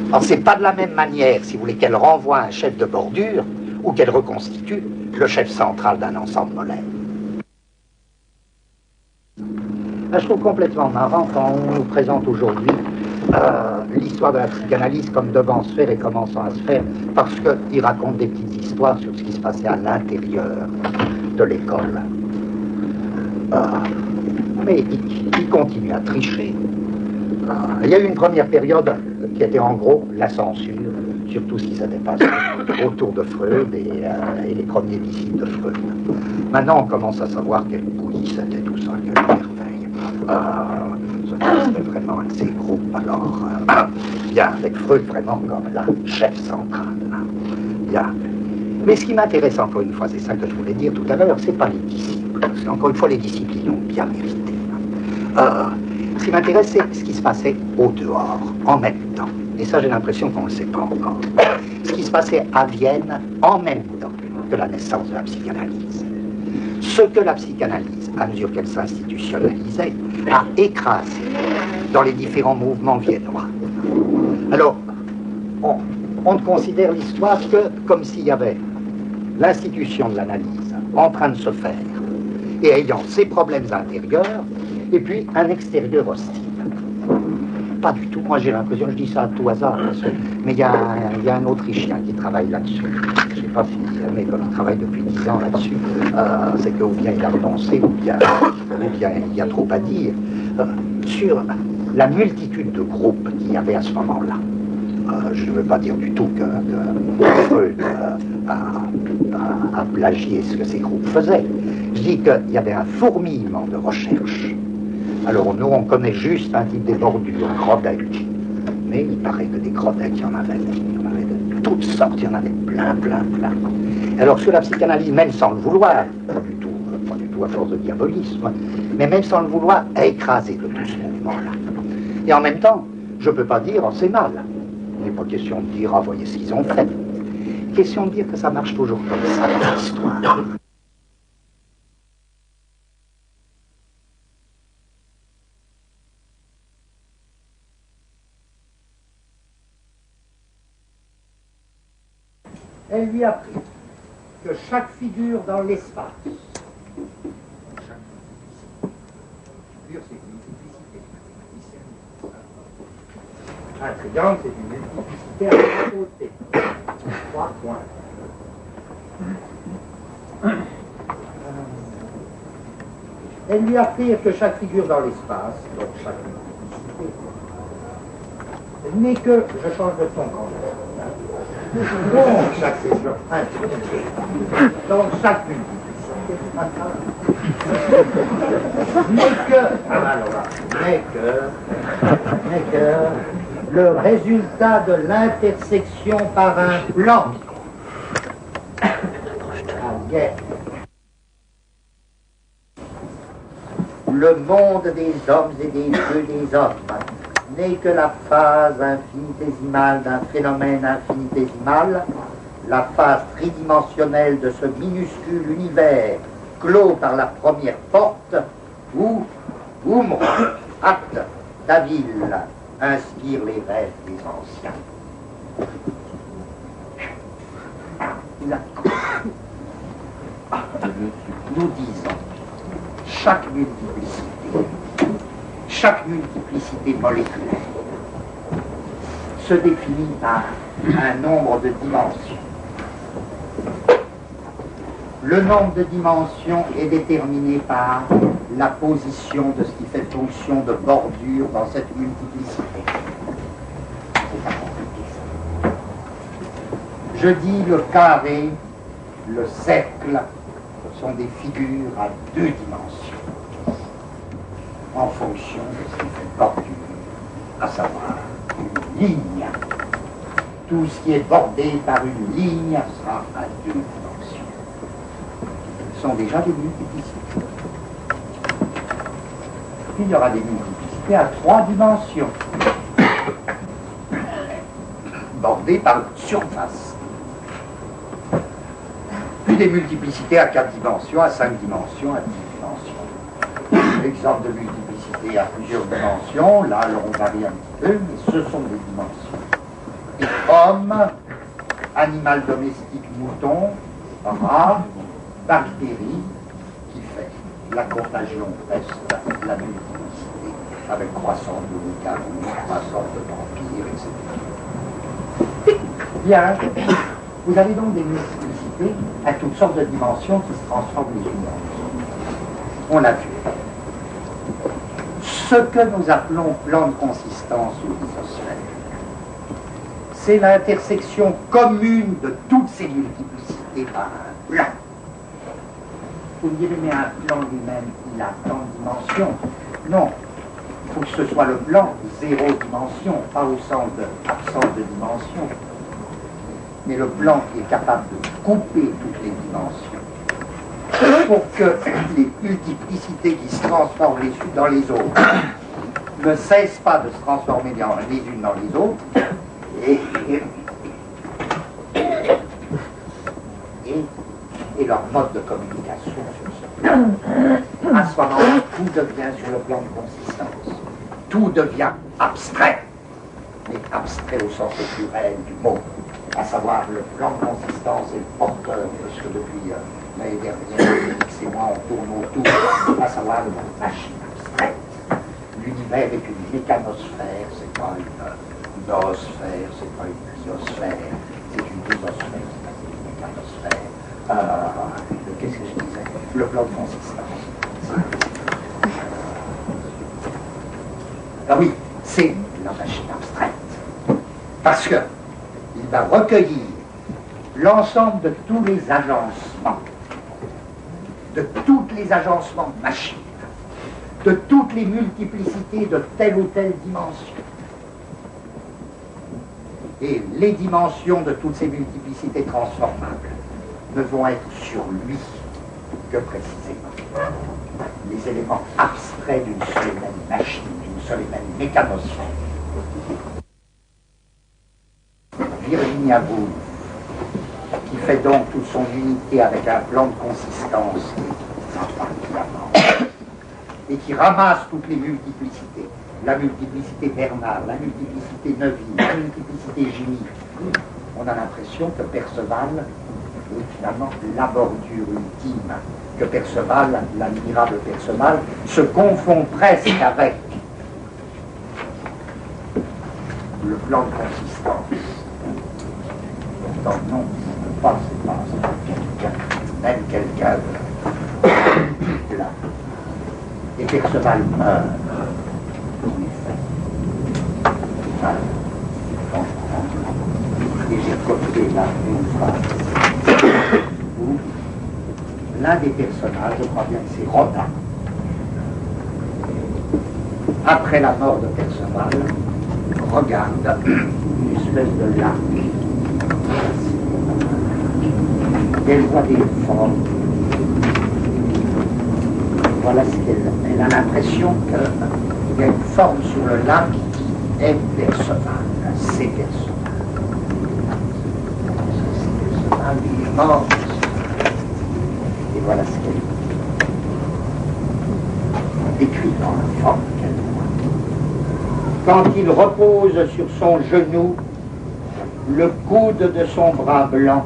[SPEAKER 1] Alors c'est pas de la même manière, si vous voulez, qu'elles renvoient un chef de bordure, ou qu'elles reconstituent le chef central d'un ensemble molaire. Je trouve complètement marrant quand on nous présente aujourd'hui l'histoire de la psychanalyse comme devant se faire et commençant à se faire, parce qu'il raconte des petites histoires sur ce qui se passait à l'intérieur de l'école. Mais il continue à tricher. Il y a eu une première période qui était en gros la censure sur tout ce qui s'était passé autour de Freud et les premiers disciples de Freud. Maintenant, on commence à savoir quel bouillie c'était tout ça, quelle merveille. C'était vraiment un de ces groupes, alors, bien, avec Freud vraiment comme la chef centrale. Bien. Mais ce qui m'intéresse encore une fois, c'est ça que je voulais dire tout à l'heure, c'est pas les disciples. Parce qu'encore une fois, les disciples, ils l'ont bien mérité. Ce qui m'intéresse, c'est ce qui se passait au dehors, en même temps. Et ça, j'ai l'impression qu'on ne le sait pas encore. Ce qui se passait à Vienne en même temps que la naissance de la psychanalyse. Ce que la psychanalyse, à mesure qu'elle s'institutionnalisait, a écrasé dans les différents mouvements viennois. Alors, on ne considère l'histoire que comme s'il y avait l'institution de l'analyse en train de se faire et ayant ses problèmes intérieurs et puis un extérieur hostile. Pas du tout. Moi, j'ai l'impression, je dis ça à tout hasard, mais il y a un Autrichien qui travaille là-dessus. Je n'ai pas fini, mais comme il travaille depuis 10 ans là-dessus, c'est que ou bien il a renoncé, ou bien il y a trop à dire sur la multitude de groupes qu'il y avait à ce moment-là. Je ne veux pas dire du tout que Freud a plagié ce que ces groupes faisaient. Je dis qu'il y avait un fourmillement de recherche. Alors nous, on connaît juste un type des bordures, Grodek. Mais il paraît que des Grodek, il y en avait de toutes sortes, il y en avait plein. Alors sur la psychanalyse, même sans le vouloir, pas du tout à force de diabolisme, mais même sans le vouloir, a écrasé de tout ce mouvement-là. Et en même temps, je ne peux pas dire, oh, c'est mal. Il n'est pas question de dire, ah, voyez ce qu'ils ont fait. Question de dire que ça marche toujours comme ça dans l'histoire. Elle lui a appris que chaque figure dans l'espace, figure c'est une multiplicité, un triangle c'est une multiplicité à 3 côtés, 3 points. Elle lui a appris que chaque figure dans l'espace, donc chaque multiplicité, n'est que, je change de ton quand même. Donc chaque figure, donc chaque n'est que le résultat de l'intersection par un plan. Le monde des hommes et des dieux des hommes n'est que la phase infinitésimale d'un phénomène infinitésimal, la phase tridimensionnelle de ce minuscule univers clos par la première porte où acte d'Avil inspire les rêves des anciens. Nous disons, chaque multiplicité moléculaire se définit par un nombre de dimensions. Le nombre de dimensions est déterminé par la position de ce qui fait fonction de bordure dans cette multiplicité. C'est pas compliqué ça. Je dis le carré, le cercle sont des figures à 2 dimensions. En fonction de ce qui fait bordure, à savoir une ligne. Tout ce qui est bordé par une ligne sera à 2 dimensions. Ce sont déjà des multiplicités. Puis il y aura des multiplicités à 3 dimensions, bordées par une surface. Puis des multiplicités à 4 dimensions, à 5 dimensions, à 10 dimensions. Exemple de multiplicité à plusieurs dimensions, là on varie un petit peu, mais ce sont des dimensions. Et homme, animal domestique, mouton, rat, bactérie, qui fait la contagion reste la multiplicité, avec croissance de loup-garou, croissance de vampire, etc. Bien, vous avez donc des multiplicités à toutes sortes de dimensions qui se transforment les unes en les autres. On l'a vu. Ce que nous appelons plan de consistance ou isosphère, c'est l'intersection commune de toutes ces multiplicités par un plan. Vous me direz, mais un plan lui-même, il a tant de dimensions. Non, il faut que ce soit le plan 0 dimension, pas au sens de absence de dimension, mais le plan qui est capable de couper toutes les dimensions pour que les multiplicités qui se transforment les unes dans les autres ne cessent pas de se transformer les unes dans les autres et leur mode de communication sur ce plan. À ce moment-là, tout devient sur le plan de consistance. Tout devient abstrait, mais abstrait au sens le plus réel du mot. à savoir le plan de consistance et le porteur de ce que depuis l'année dernière, X et moi, on tourne autour, à savoir la machine abstraite. L'univers est une mécanosphère, c'est pas une noosphère, c'est pas une biosphère, c'est une désosphère, c'est une mécanosphère. Qu'est-ce que je disais? Le plan de consistance. Ah oui, c'est la machine abstraite. Parce que il va recueillir l'ensemble de tous les agencements, de tous les agencements de machines, de toutes les multiplicités de telle ou telle dimension. Et les dimensions de toutes ces multiplicités transformables ne vont être sur lui que précisément les éléments abstraits d'une seule et même machine, d'une seule et même mécanosphère. Virginia Woolf, qui fait donc toute son unité avec un plan de consistance et qui ramasse toutes les multiplicités, la multiplicité Bernard, la multiplicité Neuville, la multiplicité Gini, on a l'impression que Perceval est finalement la bordure ultime, que Perceval, l'admirable Perceval, se confond presque avec le plan de consistance. Pourtant non, c'est pas quelqu'un, même quelqu'un là. Et Perceval meurt, en effet. Et j'ai copié là une phrase où l'un des personnages, je crois bien que c'est Rodin, après la mort de Perceval, regarde une espèce de lac. Elle voit des formes. Voilà ce qu'elle a l'impression qu'il y a une forme sur le lac qui est Perceval. C'est Perceval. Perceval, il est mort. Et voilà ce qu'elle décrit dans la forme qu'elle voit. Quand il repose sur son genou, le coude de son bras blanc,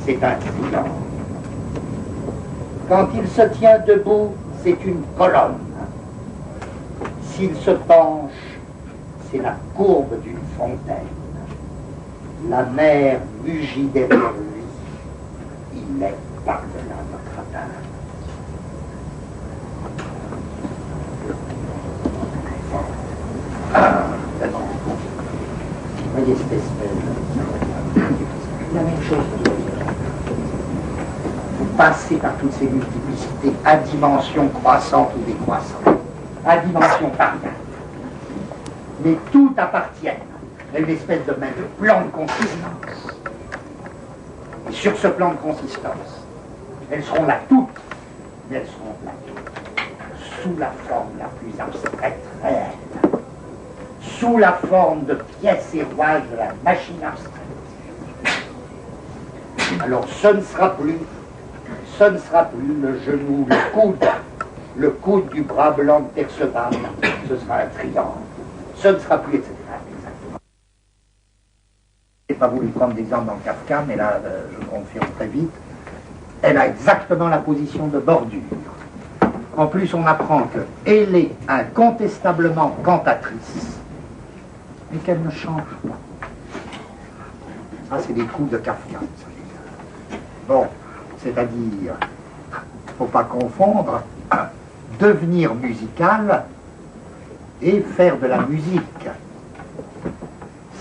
[SPEAKER 1] c'est un triangle. Quand il se tient debout, c'est une colonne. S'il se penche, c'est la courbe d'une fontaine. La mer mugit derrière lui. Il est par-delà notre atteinte. Vous voyez cette espèce la même chose. Vous passez par toutes ces multiplicités à dimension croissante ou décroissante, à dimension variable. Mais tout appartient à une espèce de même plan de consistance. Et sur ce plan de consistance, elles seront là toutes, mais elles seront là toutes, sous la forme la plus abstraite réelle, sous la forme de pièces et rouages de la machine abstraite. Alors ce ne sera plus le genou, le coude du bras blanc de Perceval, ce sera un triangle. Ce ne sera plus, etc. Exactement. Je n'ai pas voulu prendre d'exemple dans Kafka, mais là, je confirme très vite, elle a exactement la position de bordure. En plus, on apprend qu'elle est incontestablement cantatrice, mais qu'elle ne change pas. Ça, c'est des coups de Kafka. Bon, c'est-à-dire, il ne faut pas confondre devenir musical et faire de la musique.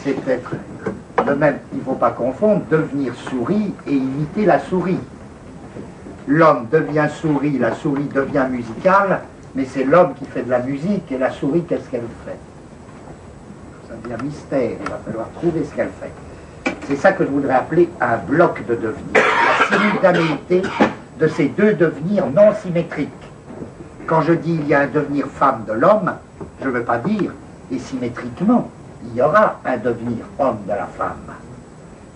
[SPEAKER 1] C'est peut-être de même, il ne faut pas confondre devenir souris et imiter la souris. L'homme devient souris, la souris devient musicale, mais c'est l'homme qui fait de la musique et la souris, qu'est-ce qu'elle fait? Ça devient mystère, il va falloir trouver ce qu'elle fait. C'est ça que je voudrais appeler un bloc de devenir. La simultanéité de ces deux devenirs non symétriques. Quand je dis il y a un devenir femme de l'homme, je ne veux pas dire, et symétriquement, il y aura un devenir homme de la femme.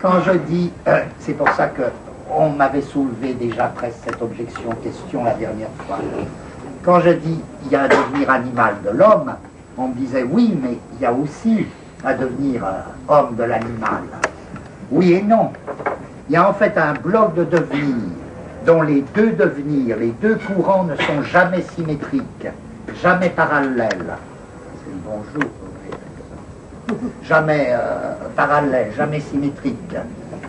[SPEAKER 1] Quand je dis, c'est pour ça qu'on m'avait soulevé déjà presque cette objection-question la dernière fois. Quand je dis il y a un devenir animal de l'homme, on me disait oui, mais il y a aussi un devenir homme de l'animal. Oui et non. Il y a en fait un bloc de devenir dont les deux devenirs, les deux courants ne sont jamais symétriques, jamais parallèles. C'est le bonjour. Jamais parallèle, jamais symétrique,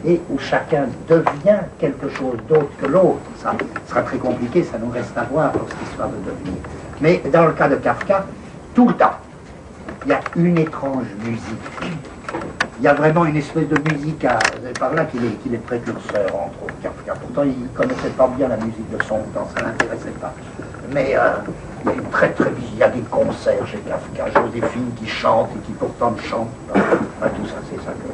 [SPEAKER 1] et où chacun devient quelque chose d'autre que l'autre. Ça sera très compliqué, ça nous reste à voir pour cette histoire de devenir. Mais dans le cas de Kafka, tout le temps, il y a une étrange musique. Il y a vraiment une espèce de musique, par là qu'il est précurseur, entre autres, Kafka. Pourtant, il ne connaissait pas bien la musique de son temps, ça ne l'intéressait pas. Mais il y a une il y a des concerts chez Kafka, Joséphine qui chante et qui pourtant ne chante pas. Enfin, tout ça, c'est ça que